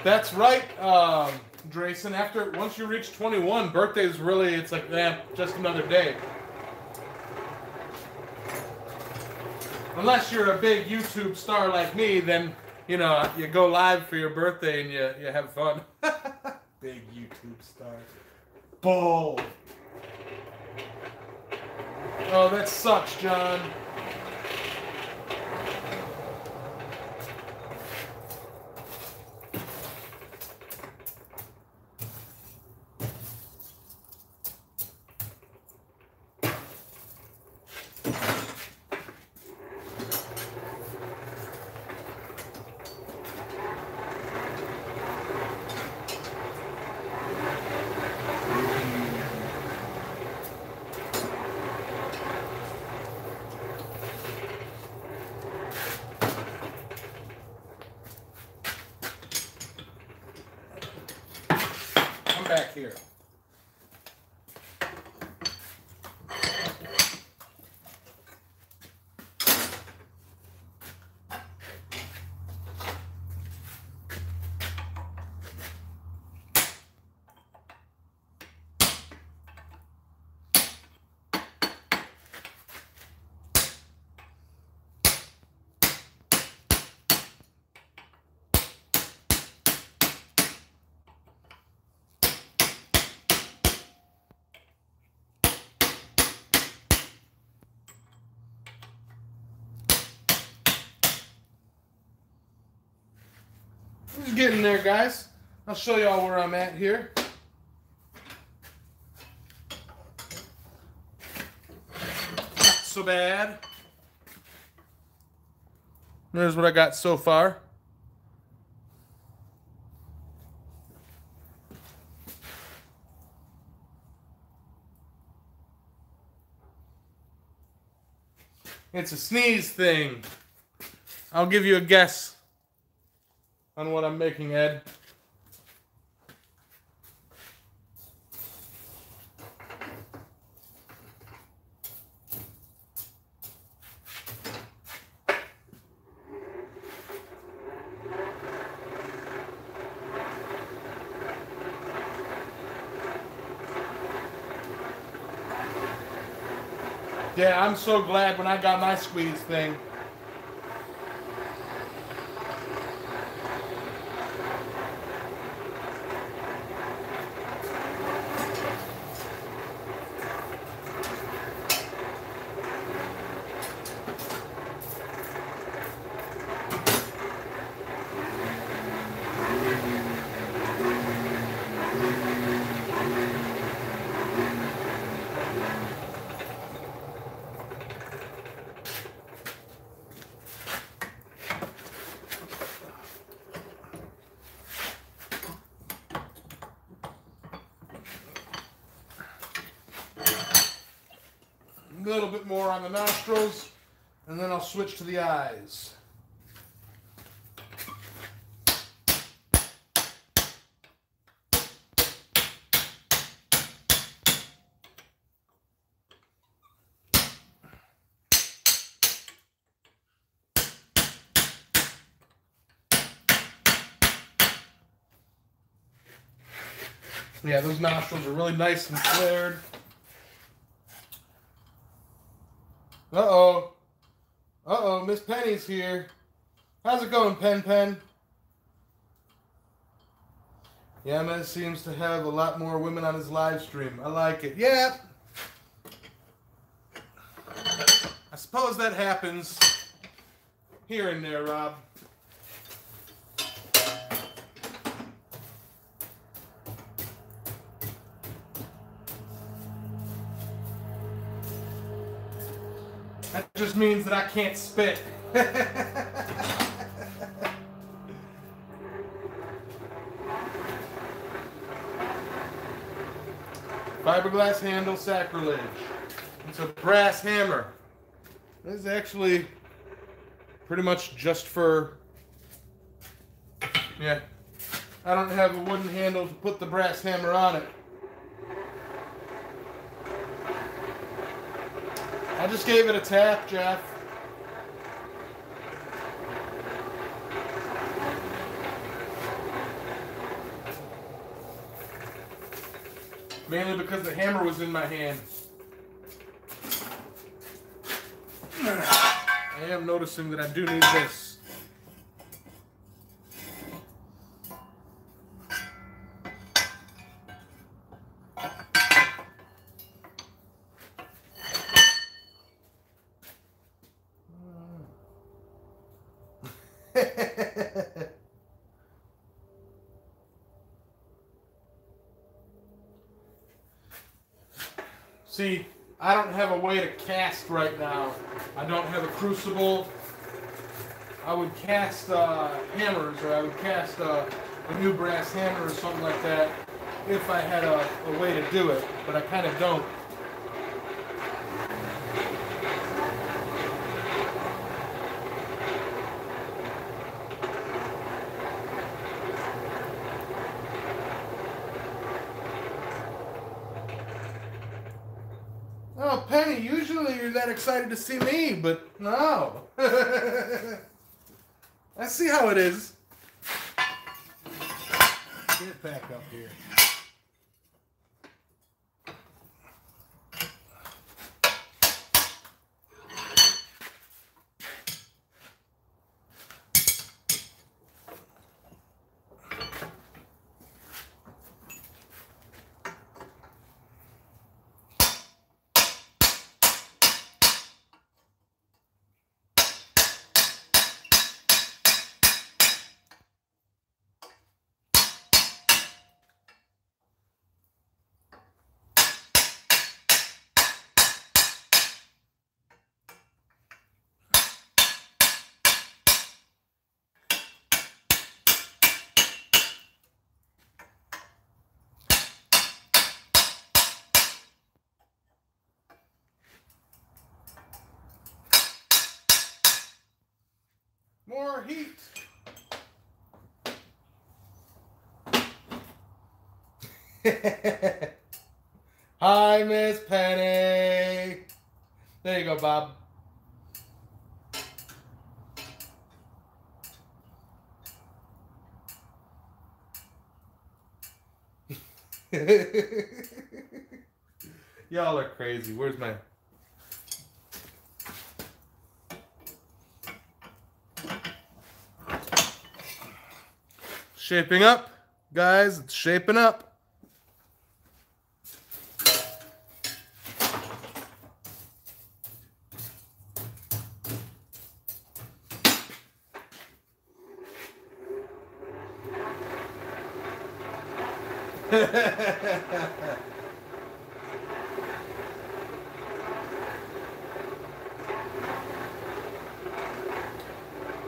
That's right, Drayson. Once you reach 21, birthday's really, it's like, just another day. Unless you're a big YouTube star like me, then, you know, you go live for your birthday and you have fun. Big YouTube star. Bull. Oh, that sucks, John. Back here. Just getting there, guys. I'll show y'all where I'm at here. Not so bad. There's what I got so far. It's a sneeze thing. I'll give you a guess on what I'm making, Ed. Yeah, I'm so glad when I got my squeeze thing. little bit more on the nostrils, and then I'll switch to the eyes. Yeah, those nostrils are really nice and flared. Uh-oh. Uh-oh, Miss Penny's here. How's it going, Pen? Yamez seems to have a lot more women on his live stream. I like it. Yeah. I suppose that happens here and there, Rob. That just means that I can't spit. Fiberglass handle sacrilege. It's a brass hammer. This is actually pretty much just for, yeah, I don't have a wooden handle to put the brass hammer on it. I just gave it a tap, Jeff. Mainly because the hammer was in my hand. I am noticing that I do need this. See, I don't have a way to cast right now. I don't have a crucible. I would cast hammers, or I would cast a new brass hammer or something like that if I had a way to do it, but I kind of don't. Oh, Penny, usually you're that excited to see me, but no. I see how it is. Get it back up here. More heat. Hi, Miss Penny. There you go, Bob. Y'all are crazy. Where's my... Shaping up, guys. It's shaping up.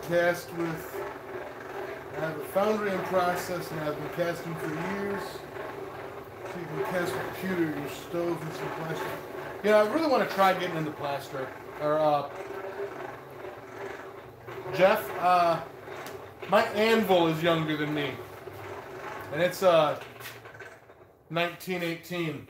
Cast with... I have a foundry in process, and I've been casting for years. So you can cast with a computer, your stove, and some plastic. You know, I really want to try getting into plaster. Or, Jeff, my anvil is younger than me. And it's, 1918.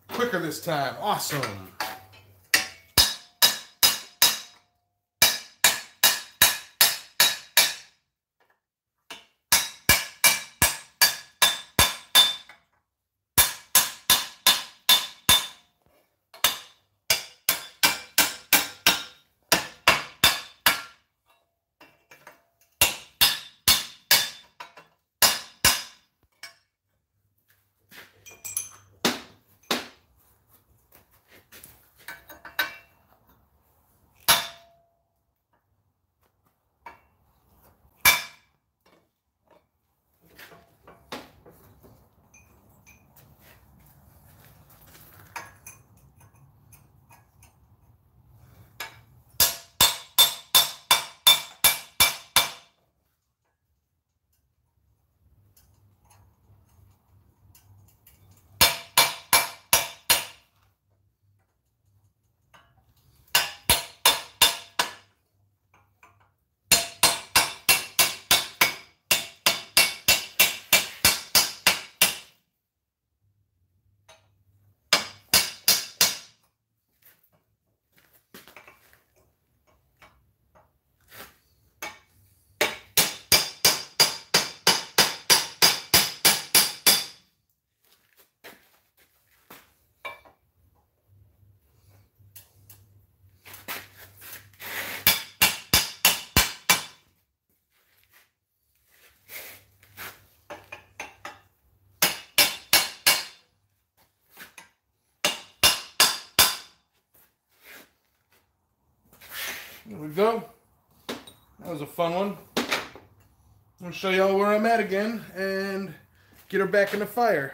Quicker this time. Awesome. There we go. That was a fun one. I'm going to show y'all where I'm at again and get her back in the fire.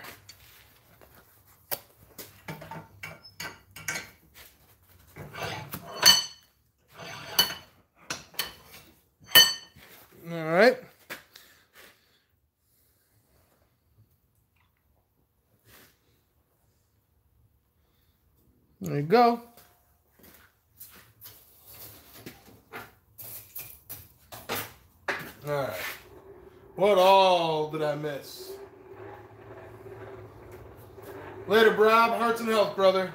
Alright. There you go. Alright. What all did I miss? Later, Rob. Hearts and health, brother.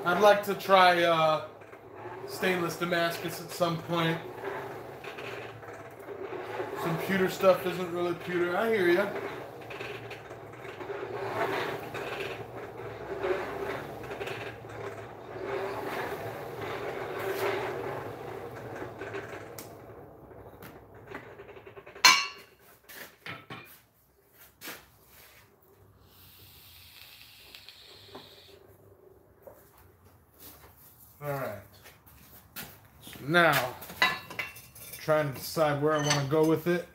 I'd like to try stainless Damascus at some point. Some pewter stuff isn't really pewter. I hear ya. Alright, so now, trying to decide where I want to go with it.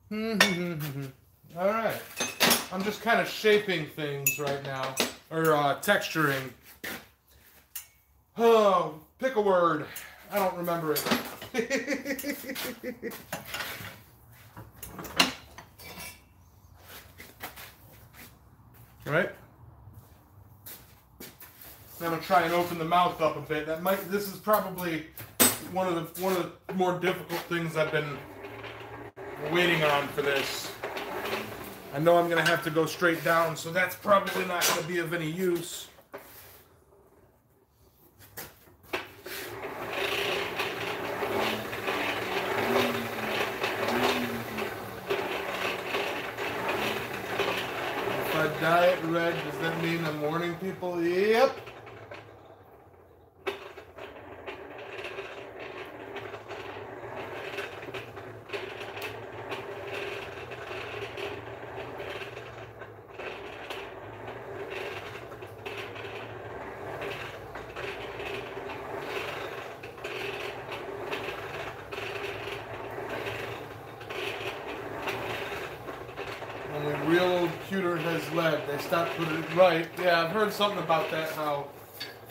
All right. I'm just kind of shaping things right now, or texturing. Oh, pick a word. I don't remember it. All right. I'm gonna try and open the mouth up a bit. This is probably one of the more difficult things I've been waiting on for this. I know I'm gonna have to go straight down, so that's probably not gonna be of any use. If I dye it red, does that mean I'm warning people? Yep. Only real old pewter has lead. They stopped putting it right. Yeah, I've heard something about that, how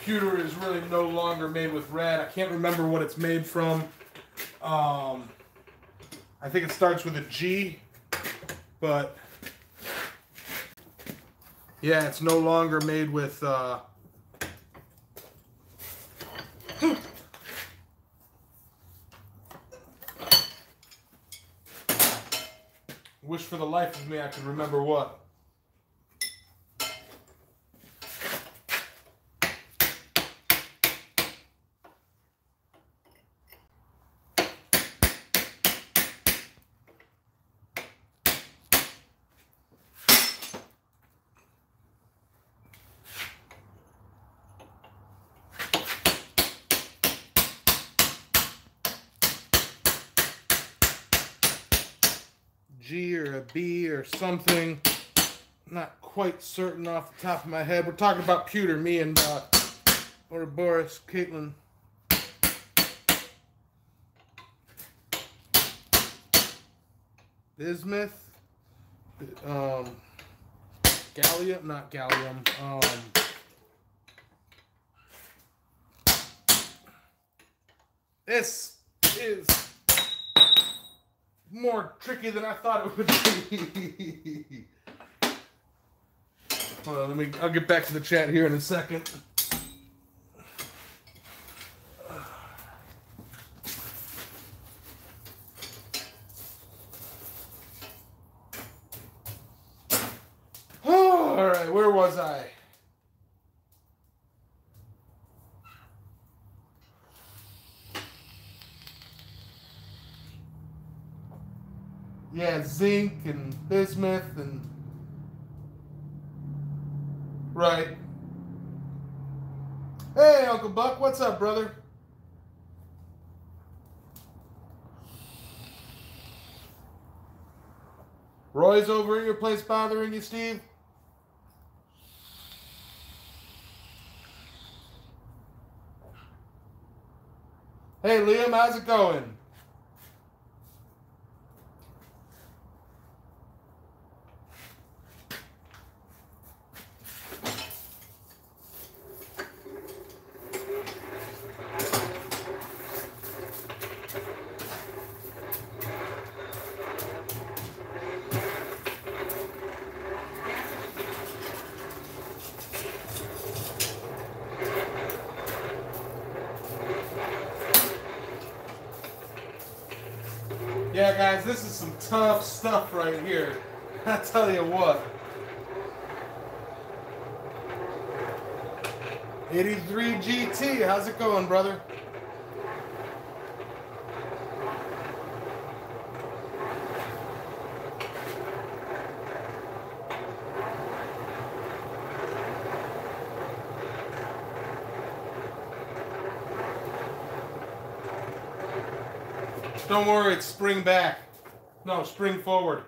pewter is really no longer made with red. I can't remember what it's made from. I think it starts with a G, but yeah, it's no longer made with wish for the life of me I could remember what. G or a B or something. Not quite certain off the top of my head. We're talking about pewter, me and or Boris, Caitlin. Bismuth. Gallium, not gallium. This is more tricky than I thought it would be. Hold on, I'll get back to the chat here in a second. Oh, all right, where was I? Yeah, zinc and bismuth and right. Hey, Uncle Buck, what's up, brother? Roy's over at your place bothering you, Steve? Hey, Liam, how's it going? Yeah, guys, this is some tough stuff right here. I tell you what. 83 GT, how's it going, brother? Don't worry, it's spring back. No, spring forward.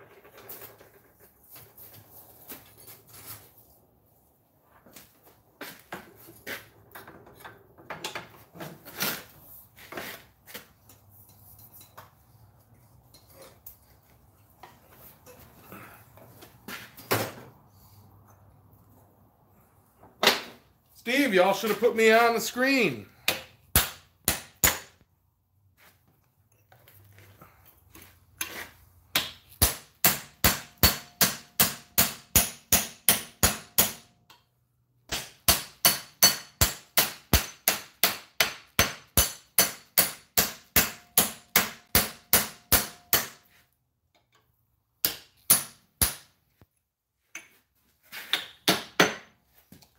Steve, y'all should have put me on the screen.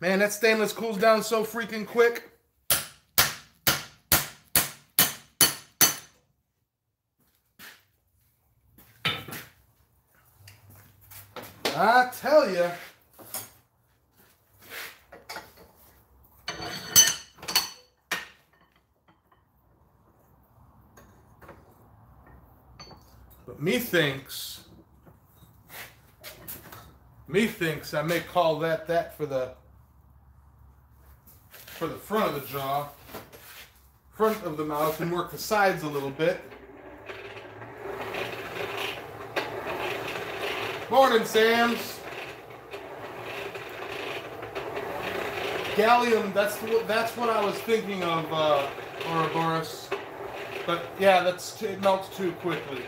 Man, that stainless cools down so freaking quick. I tell you. But methinks I may call that for the front of the jaw, front of the mouth, and work the sides a little bit. Morning, Sams. Gallium, that's what I was thinking of, Ouroboros. But yeah, it melts too quickly.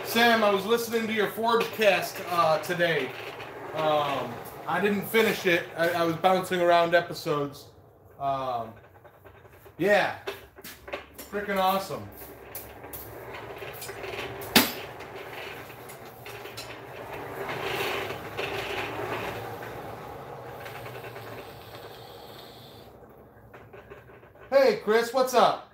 Sam, I was listening to your Forgecast today. I didn't finish it. I was bouncing around episodes. Yeah. Freaking awesome. Hey, Chris, what's up?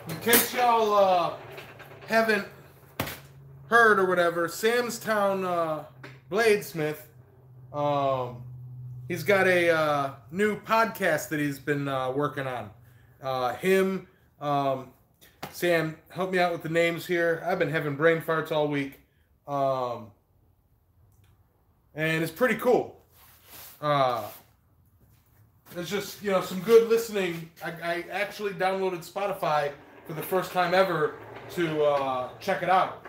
In case y'all haven't heard or whatever, Samstown Bladesmith, he's got a new podcast that he's been working on. Sam, help me out with the names here. I've been having brain farts all week. And it's pretty cool. It's just, some good listening. I actually downloaded Spotify for the first time ever to check it out.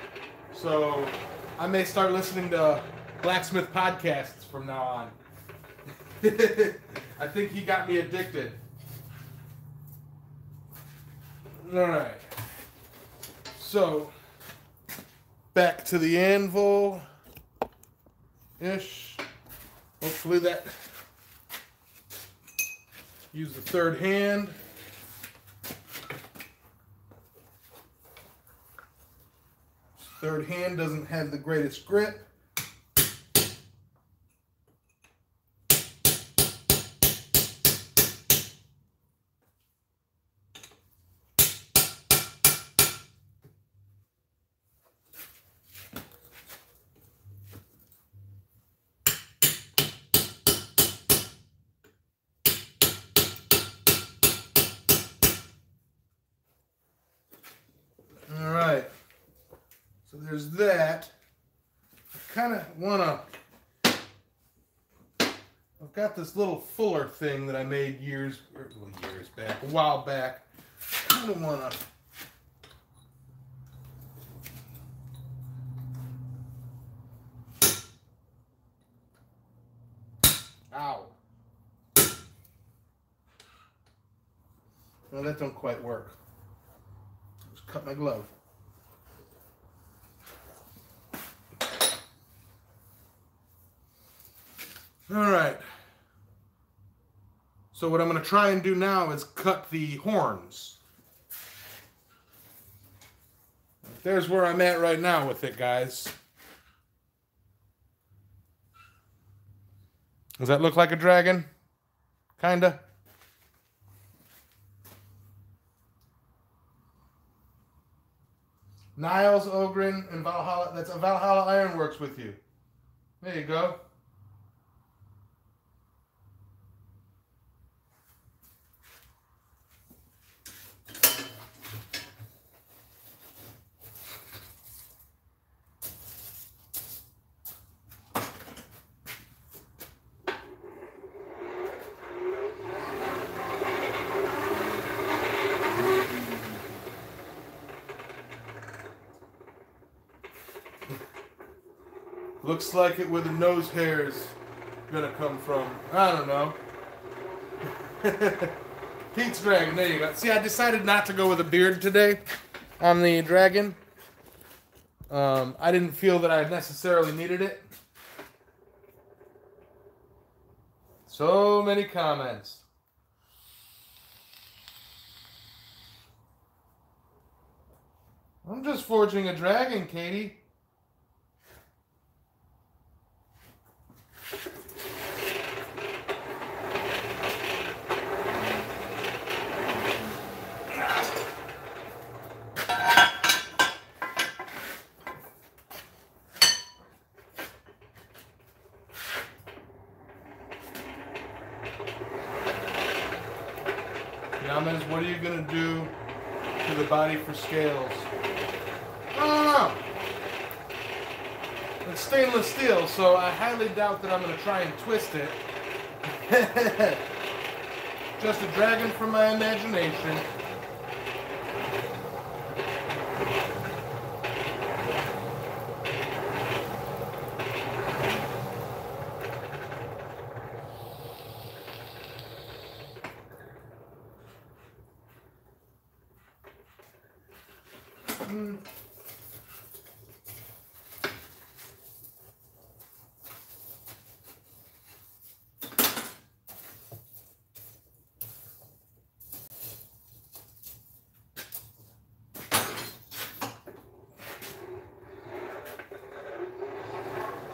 So I may start listening to Blacksmith podcasts from now on. I think he got me addicted. All right. So back to the anvil-ish. Hopefully that. Use the third hand. Third hand doesn't have the greatest grip. So there's that. I kind of want to... I've got this little fuller thing that I made a while back. I kind of want to... Ow. Well, that don't quite work. Just cut my glove. All right. So what I'm going to try and do now is cut the horns. There's where I'm at right now with it, guys. Does that look like a dragon? Kinda. Niles, Ogren, and Valhalla. That's a Valhalla Ironworks with you. There you go. Looks like it where the nose hair is gonna come from. I don't know. Pete's Dragon, there you go. See, I decided not to go with a beard today on the dragon. I didn't feel that I necessarily needed it. So many comments. I'm just forging a dragon, Katie. Yamez, what are you going to do to the body for scales? I don't know. It's stainless steel, so I highly doubt that I'm going to try and twist it. Just a dragon from my imagination.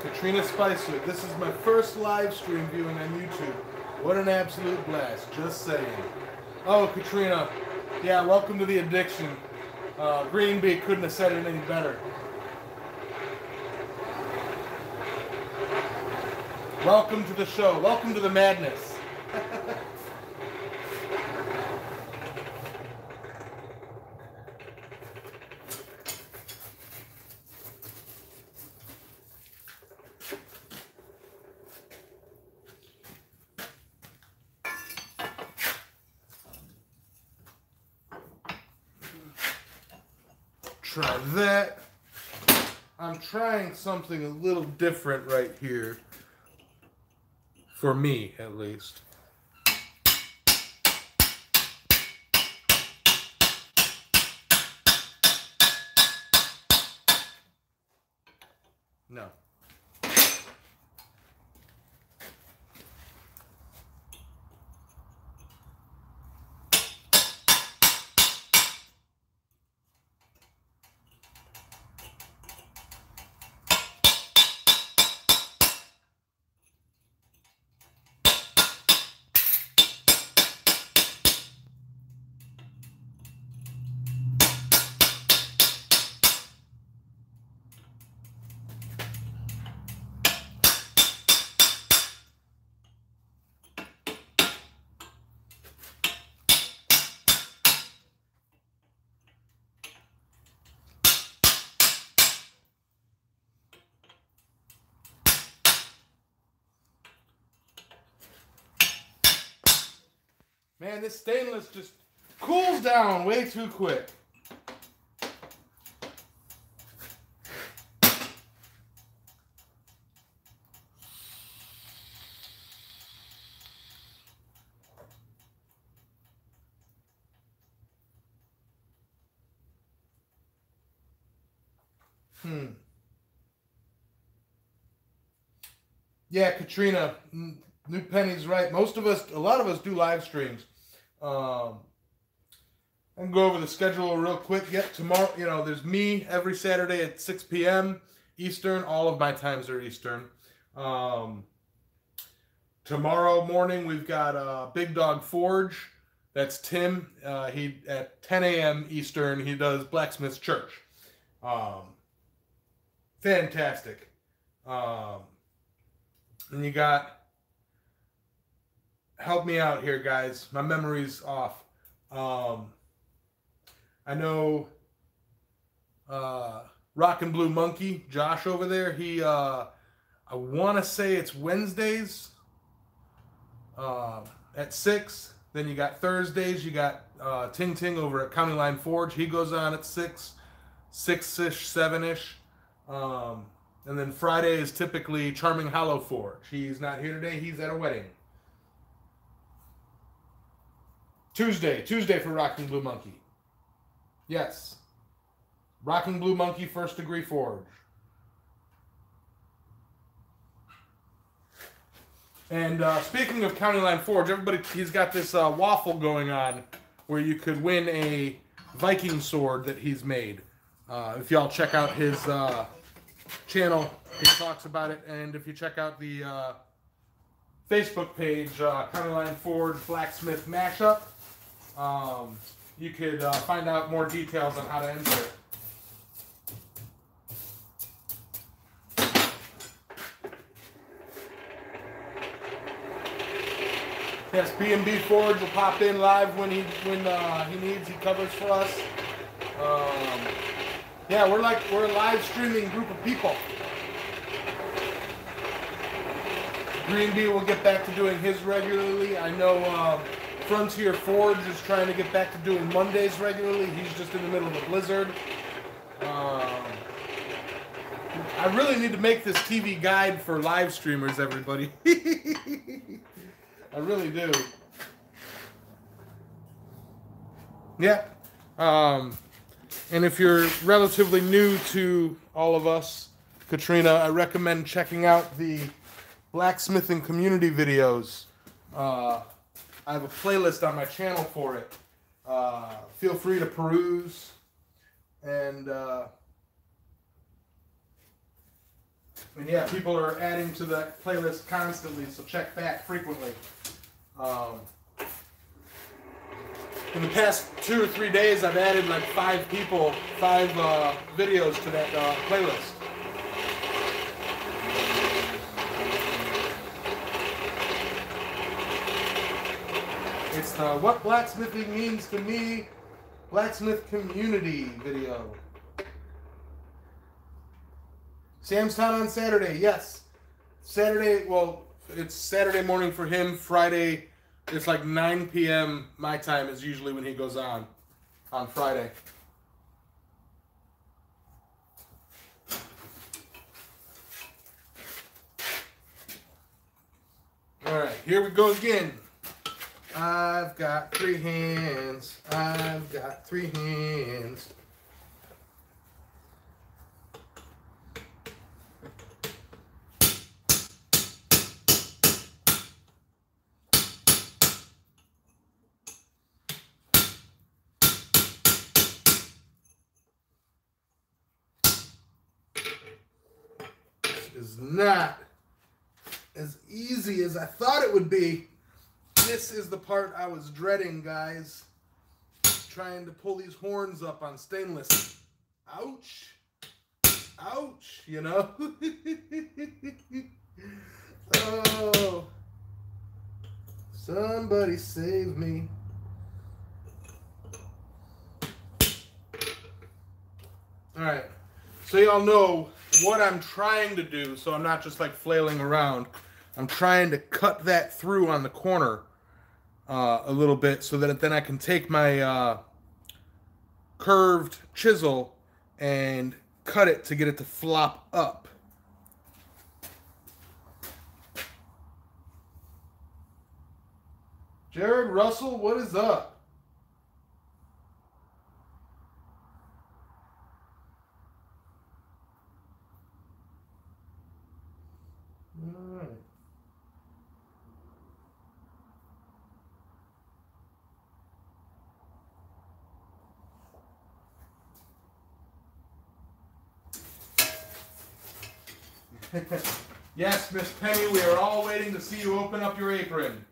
Katrina Spicer, this is my first live stream viewing on YouTube. What an absolute blast, just saying. Oh, Katrina, yeah, welcome to the addiction. Green Bee couldn't have said it any better. Welcome to the show. Welcome to the madness. Try that. I'm trying something a little different right here. For me, at least. No. Man, this stainless just cools down way too quick. Yeah, Katrina, New Penny's right. A lot of us do live streams. I can go over the schedule real quick. Yep, tomorrow, there's me every Saturday at 6 p.m. Eastern. All of my times are Eastern. Tomorrow morning, we've got Big Dog Forge. That's Tim. He at 10 a.m. Eastern, he does Blacksmith's Church. Fantastic. And you got, help me out here, guys. My memory's off. I know Rock and Blue Monkey, Josh over there, he, I want to say it's Wednesdays at 6. Then you got Thursdays, you got Ting Ting over at County Line Forge. He goes on at 6-ish, 7-ish. And then Friday is typically Charming Hollow Forge. He's not here today. He's at a wedding. Tuesday for Rocking Blue Monkey. Yes. Rocking Blue Monkey First Degree Forge. And speaking of County Line Forge, everybody, he's got this waffle going on where you could win a Viking sword that he's made. If y'all check out his channel, he talks about it. And if you check out the Facebook page, County Line Forge Blacksmith Mashup, you could find out more details on how to enter it. Yes, B&B Forge will pop in live when he needs. He covers for us. Yeah, we're a live streaming group of people. Green Bee will get back to doing his regularly. I know Frontier Forge is trying to get back to doing Mondays regularly. He's just in the middle of a blizzard. I really need to make this TV guide for live streamers, everybody. I really do. Yeah. And if you're relatively new to all of us, Katrina, I recommend checking out the Blacksmithing Community videos. I have a playlist on my channel for it. Feel free to peruse. And yeah, people are adding to that playlist constantly, so check back frequently. In the past 2 or 3 days, I've added like 5 videos to that playlist. It's the What Blacksmithing Means to Me Blacksmith Community video. Sam's Town on Saturday, yes. Saturday, well, it's Saturday morning for him. Friday, it's like 9 p.m. my time is usually when he goes on Friday. All right, here we go again. I've got 3 hands. I've got 3 hands. Is not as easy as I thought it would be. This is the part I was dreading, guys. Trying to pull these horns up on stainless. Ouch. Ouch, you know? Oh. Somebody save me. Alright. So y'all know what I'm trying to do, so I'm not just like flailing around. I'm trying to cut that through on the corner a little bit so that then I can take my curved chisel and cut it to get it to flop up. Jared Russell, what is up? Alright. Yes, Miss Penny, we are all waiting to see you open up your apron.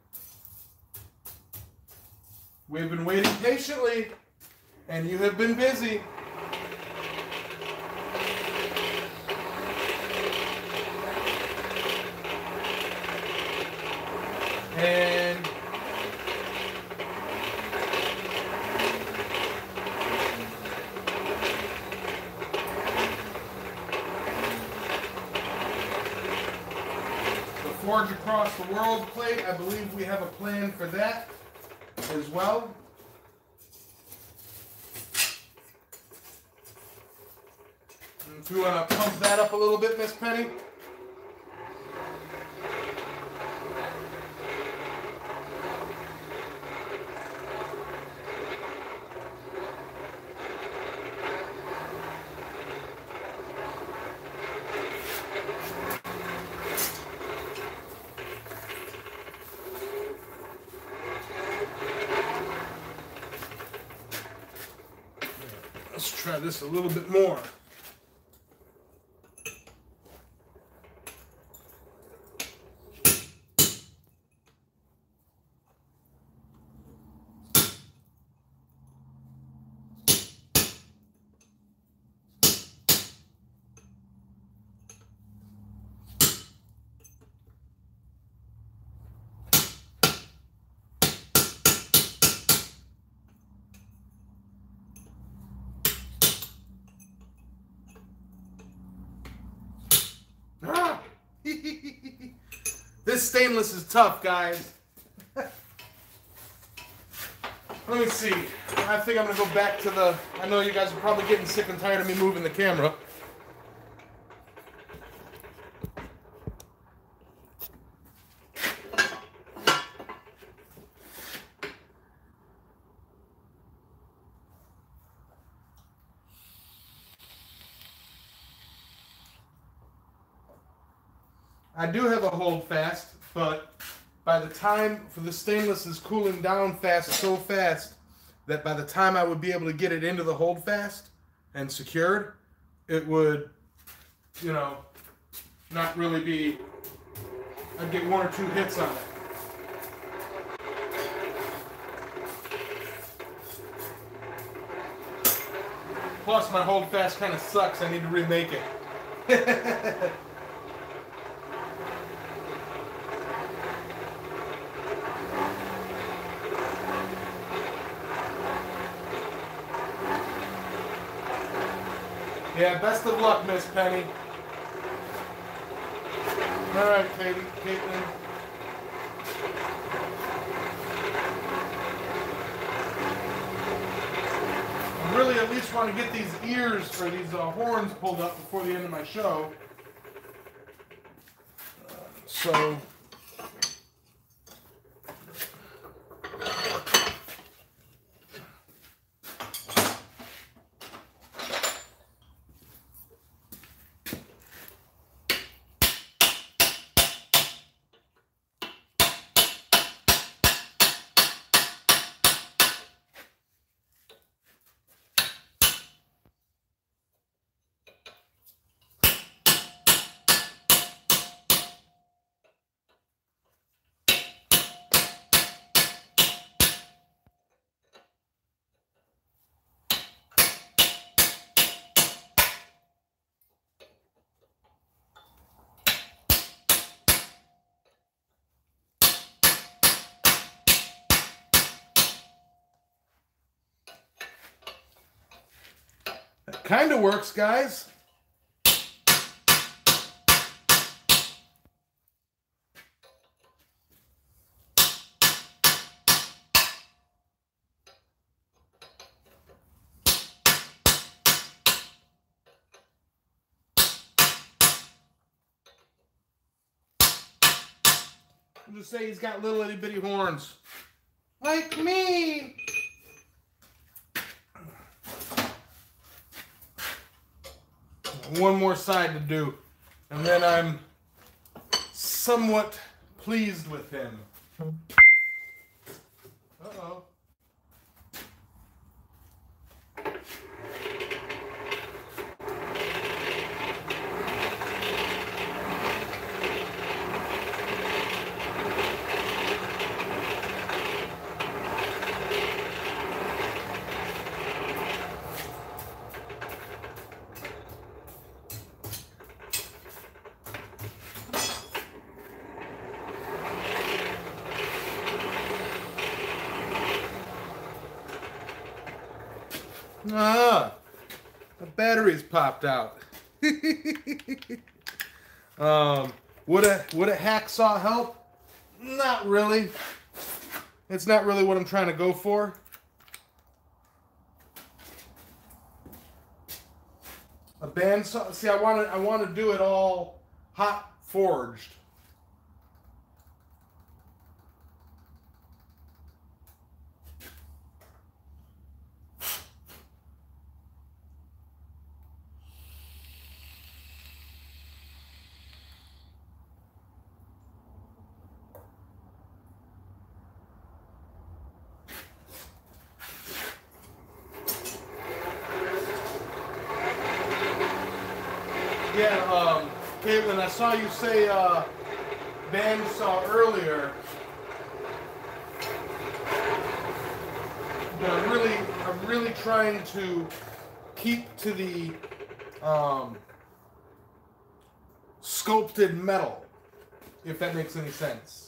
We've been waiting patiently, and you have been busy. And the Forge Across the World plate, I believe we have a plan for that as well. If you want to pump that up a little bit, Miss Penny. Let's try this a little bit more. This stainless is tough, guys. Let me see. I think I'm going to go back to the... I know you guys are probably getting sick and tired of me moving the camera. I do have a hold fast, but by the time for the stainless is cooling down fast, so fast that by the time I would be able to get it into the hold fast and secured, it would, you know, not really be, I'd get one or two hits on it. Plus my hold fast kind of sucks, I need to remake it. Yeah, best of luck, Miss Penny. All right, Caitlin. I really at least want to get these ears or these horns pulled up before the end of my show. So... kind of works, guys. I'll just say he's got little itty bitty horns. Like me! One more side to do, and then I'm somewhat pleased with him. Uh-oh. Ah, the batteries popped out. Would a hacksaw help? Not really. It's not really what I'm trying to go for. A bandsaw. See, I want to do it all hot forged. Yeah, Caitlin, I saw you say bandsaw earlier, but I'm really trying to keep to the sculpted metal, if that makes any sense.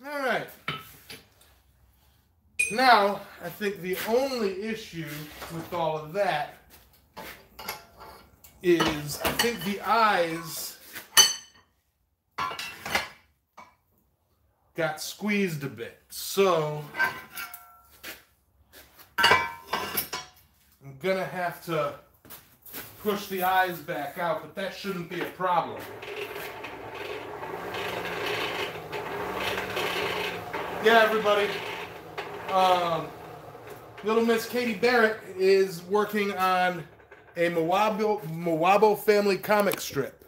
All right. Now, I think the only issue with all of that is I think the eyes got squeezed a bit. So, I'm going to have to push the eyes back out, but that shouldn't be a problem. Yeah, everybody. Little Miss Katie Barrett is working on a Moabo family comic strip.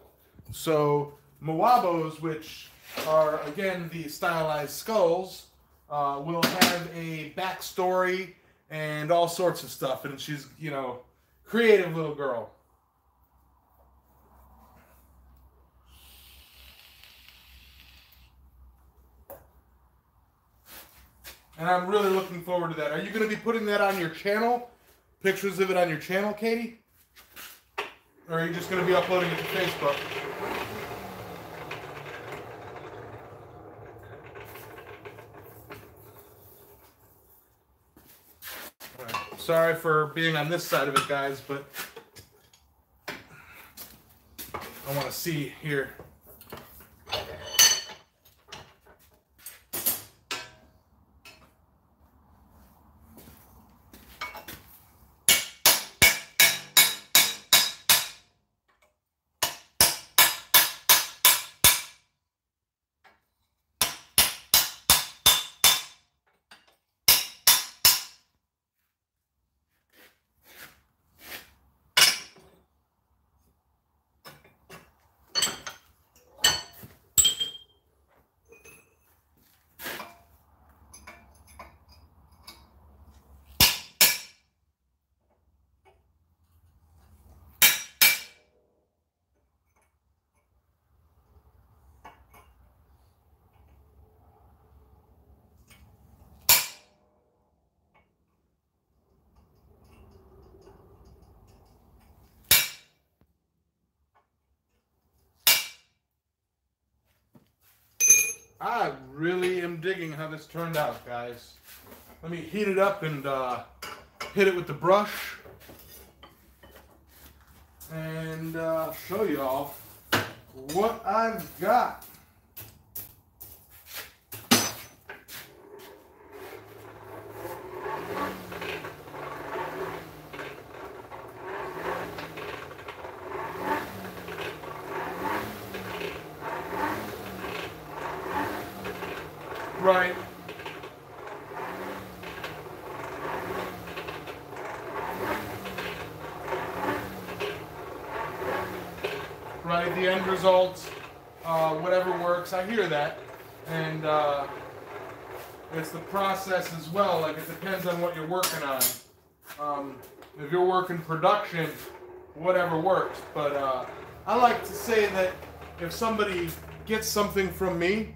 So Moabos, which are again the stylized skulls, will have a backstory and all sorts of stuff. And she's, you know, creative little girl. And I'm really looking forward to that. Are you going to be putting that on your channel? Pictures of it on your channel, Katie? Or are you just going to be uploading it to Facebook? All right. Sorry for being on this side of it, guys, but I want to see here. I really am digging how this turned out, guys. Let me heat it up and hit it with the brush and show y'all what I've got. Right. Right, the end result, whatever works. I hear that. And it's the process as well. Like, it depends on what you're working on. If you're working production, whatever works. But I like to say that if somebody gets something from me,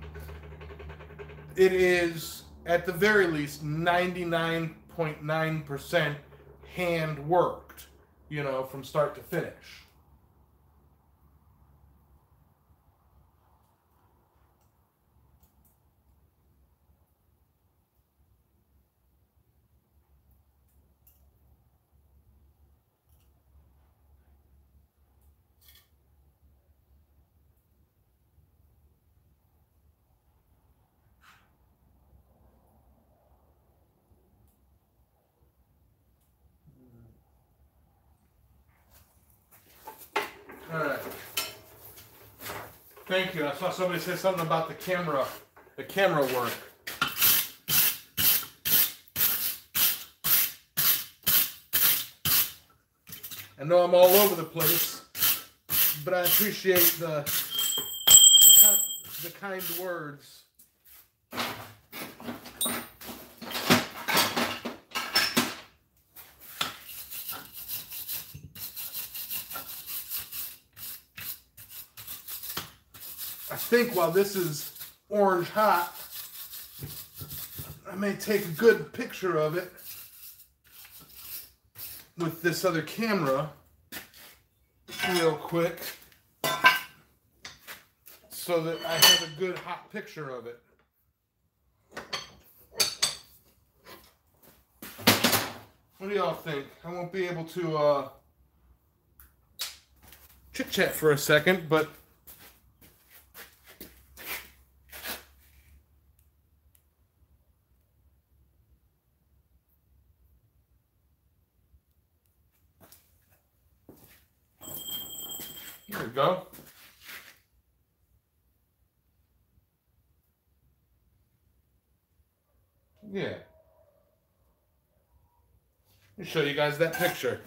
it is at the very least 99.9% hand worked, you know, from start to finish. All right. Thank you. I saw somebody say something about the camera work. I know I'm all over the place, but I appreciate the kind words. I think while this is orange hot, I may take a good picture of it with this other camera real quick so that I have a good hot picture of it. What do y'all think? I won't be able to chit chat for a second, but there we go. Yeah. Let me show you guys that picture.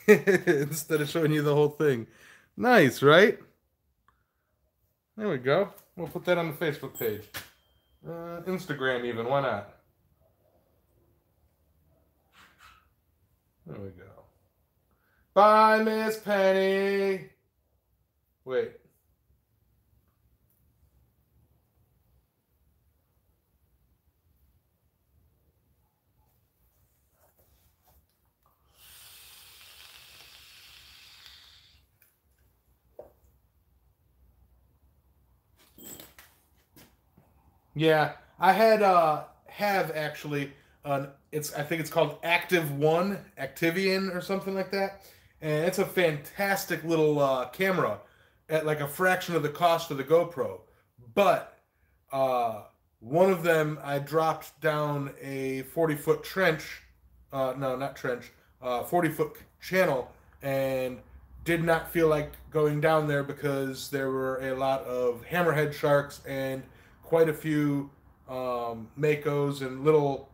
Instead of showing you the whole thing. Nice, right? There we go. We'll put that on the Facebook page. Instagram even, why not? There we go. Bye, Miss Penny. Wait. Yeah, I have actually I think it's called Activian or something like that, and it's a fantastic little camera at like a fraction of the cost of the GoPro. But one of them I dropped down a 40-foot trench, no, not trench, 40-foot channel, and did not feel like going down there because there were a lot of hammerhead sharks and quite a few makos and little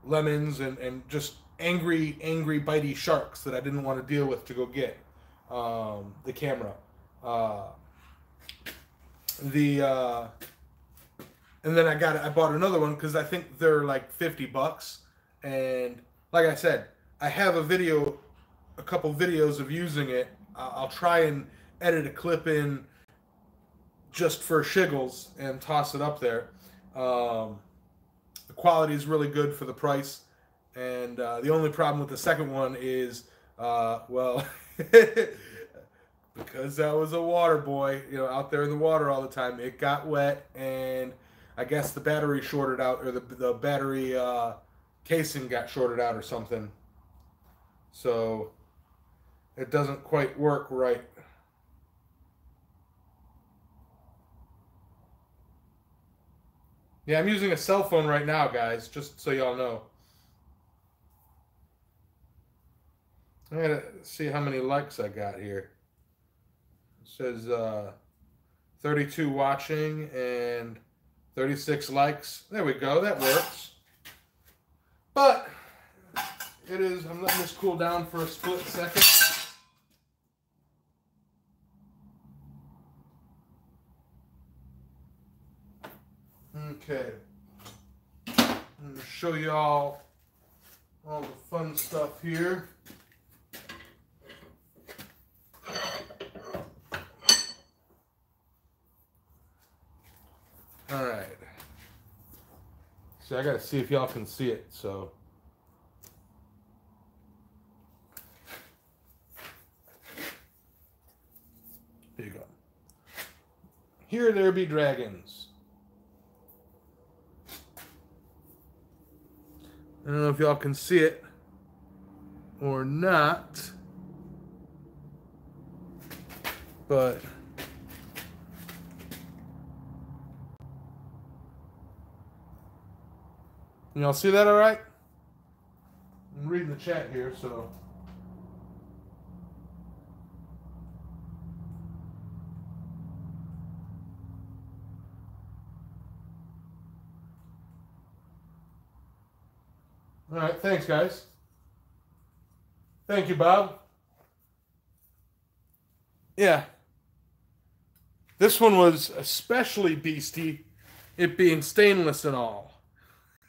lemons and just angry bitey sharks that I didn't want to deal with to go get the camera. And then I bought another one because I think they're like $50, and like I said, I have a couple videos of using it. I'll try and edit a clip in just for shiggles and toss it up there. The quality is really good for the price, and the only problem with the second one is, well, because I was a water boy, you know, out there in the water all the time, it got wet, and I guess the battery shorted out, or the battery casing got shorted out or something. So it doesn't quite work right. Yeah, I'm using a cell phone right now, guys, just so y'all know. I gotta see how many likes I got here. It says 32 watching and 36 likes. There we go, that works. But it is, I'm letting this cool down for a split second. Okay. I'm going to show you all the fun stuff here. All right. See, I got to see if y'all can see it, so. Here you go. Here there be dragons. I don't know if y'all can see it or not, but y'all see that all right? I'm reading the chat here, so. All right, thanks, guys. Thank you, Bob. Yeah. This one was especially beastie, it being stainless and all.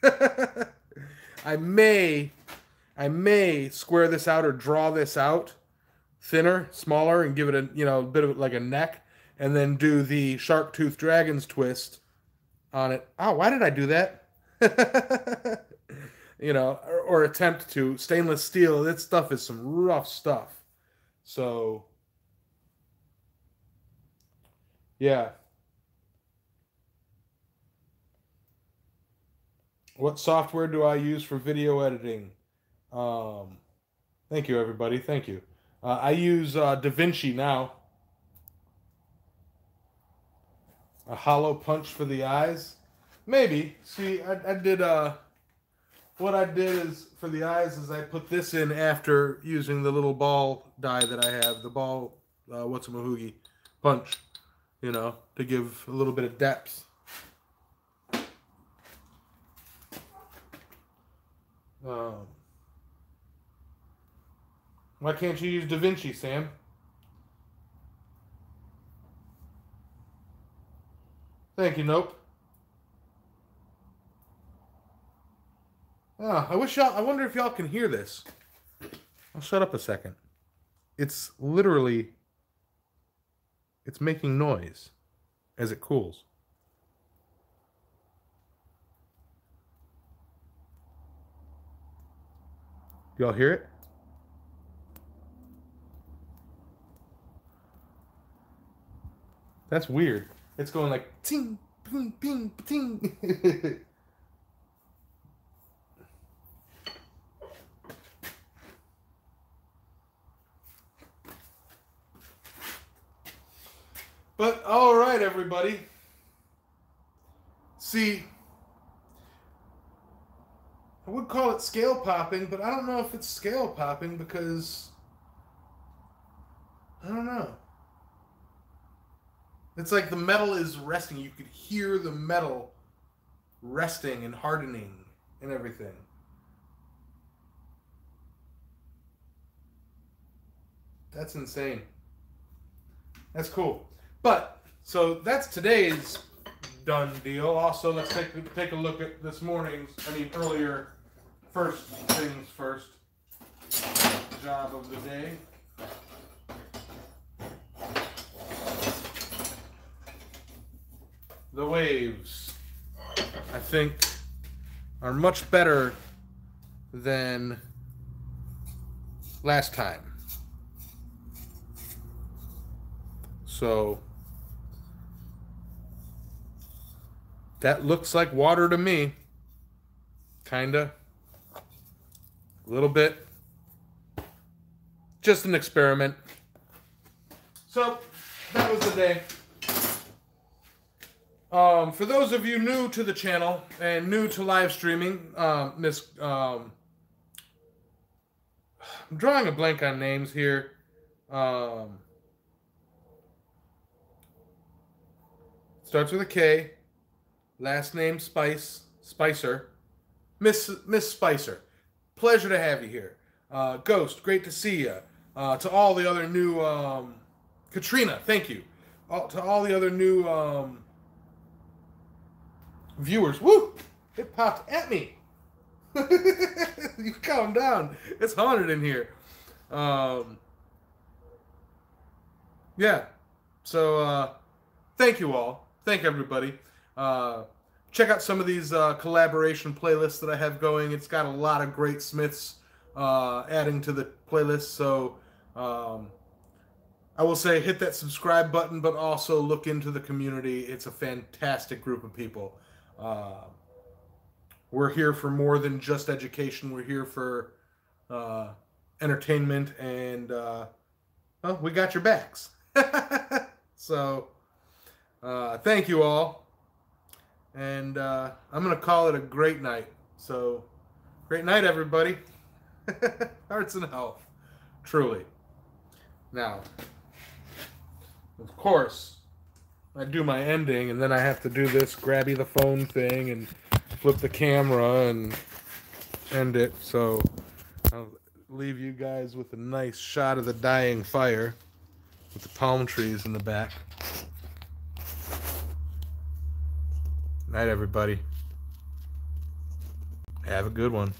I may square this out or draw this out thinner, smaller, and give it a bit of like a neck, and then do the shark tooth dragons twist on it. Oh, why did I do that? Or attempt to. Stainless steel, that stuff is some rough stuff. So, yeah. What software do I use for video editing? Thank you, everybody. Thank you. I use DaVinci now. A hollow punch for the eyes? Maybe. See, I did... What I did is, for the eyes, is I put this in after using the little ball die that I have. The ball, what's-a-mahoogie punch, to give a little bit of depth. Why can't you use DaVinci, Sam? Thank you, Nope. Oh, I wonder if y'all can hear this. I'll shut up a second. It's making noise as it cools. Y'all hear it? That's weird. It's going like ting, ping, ping, ting. But all right, everybody. See, I would call it scale popping, but I don't know if it's scale popping because I don't know. It's like the metal is resting. You could hear the metal resting and hardening and everything. That's insane. That's cool. But, so that's today's done deal. Also, let's take a look at this morning's, earlier, first things first, job of the day. The waves, I think, are much better than last time. So, that looks like water to me. Kinda. A little bit. Just an experiment. So, that was the day. For those of you new to the channel and new to live streaming, I'm drawing a blank on names here. Starts with a K. Last name Spicer. Miss Spicer. Pleasure to have you here. Ghost, great to see you. To all the other new Katrina, thank you. To all the other new viewers. Woo! It popped at me. You calm down. It's haunted in here. Yeah. So, thank you all. Thank everybody. Check out some of these collaboration playlists that I have going. It's got a lot of great smiths adding to the playlist. So, I will say hit that subscribe button, but also look into the community. It's a fantastic group of people. We're here for more than just education. We're here for entertainment, and well, we got your backs. So, thank you all. And I'm going to call it a great night. So, great night, everybody. Hearts and health. Truly. Now, of course, I do my ending, and then I have to do this grabby the phone thing and flip the camera and end it. So, I'll leave you guys with a nice shot of the dying fire with the palm trees in the back. Night, everybody. Have a good one.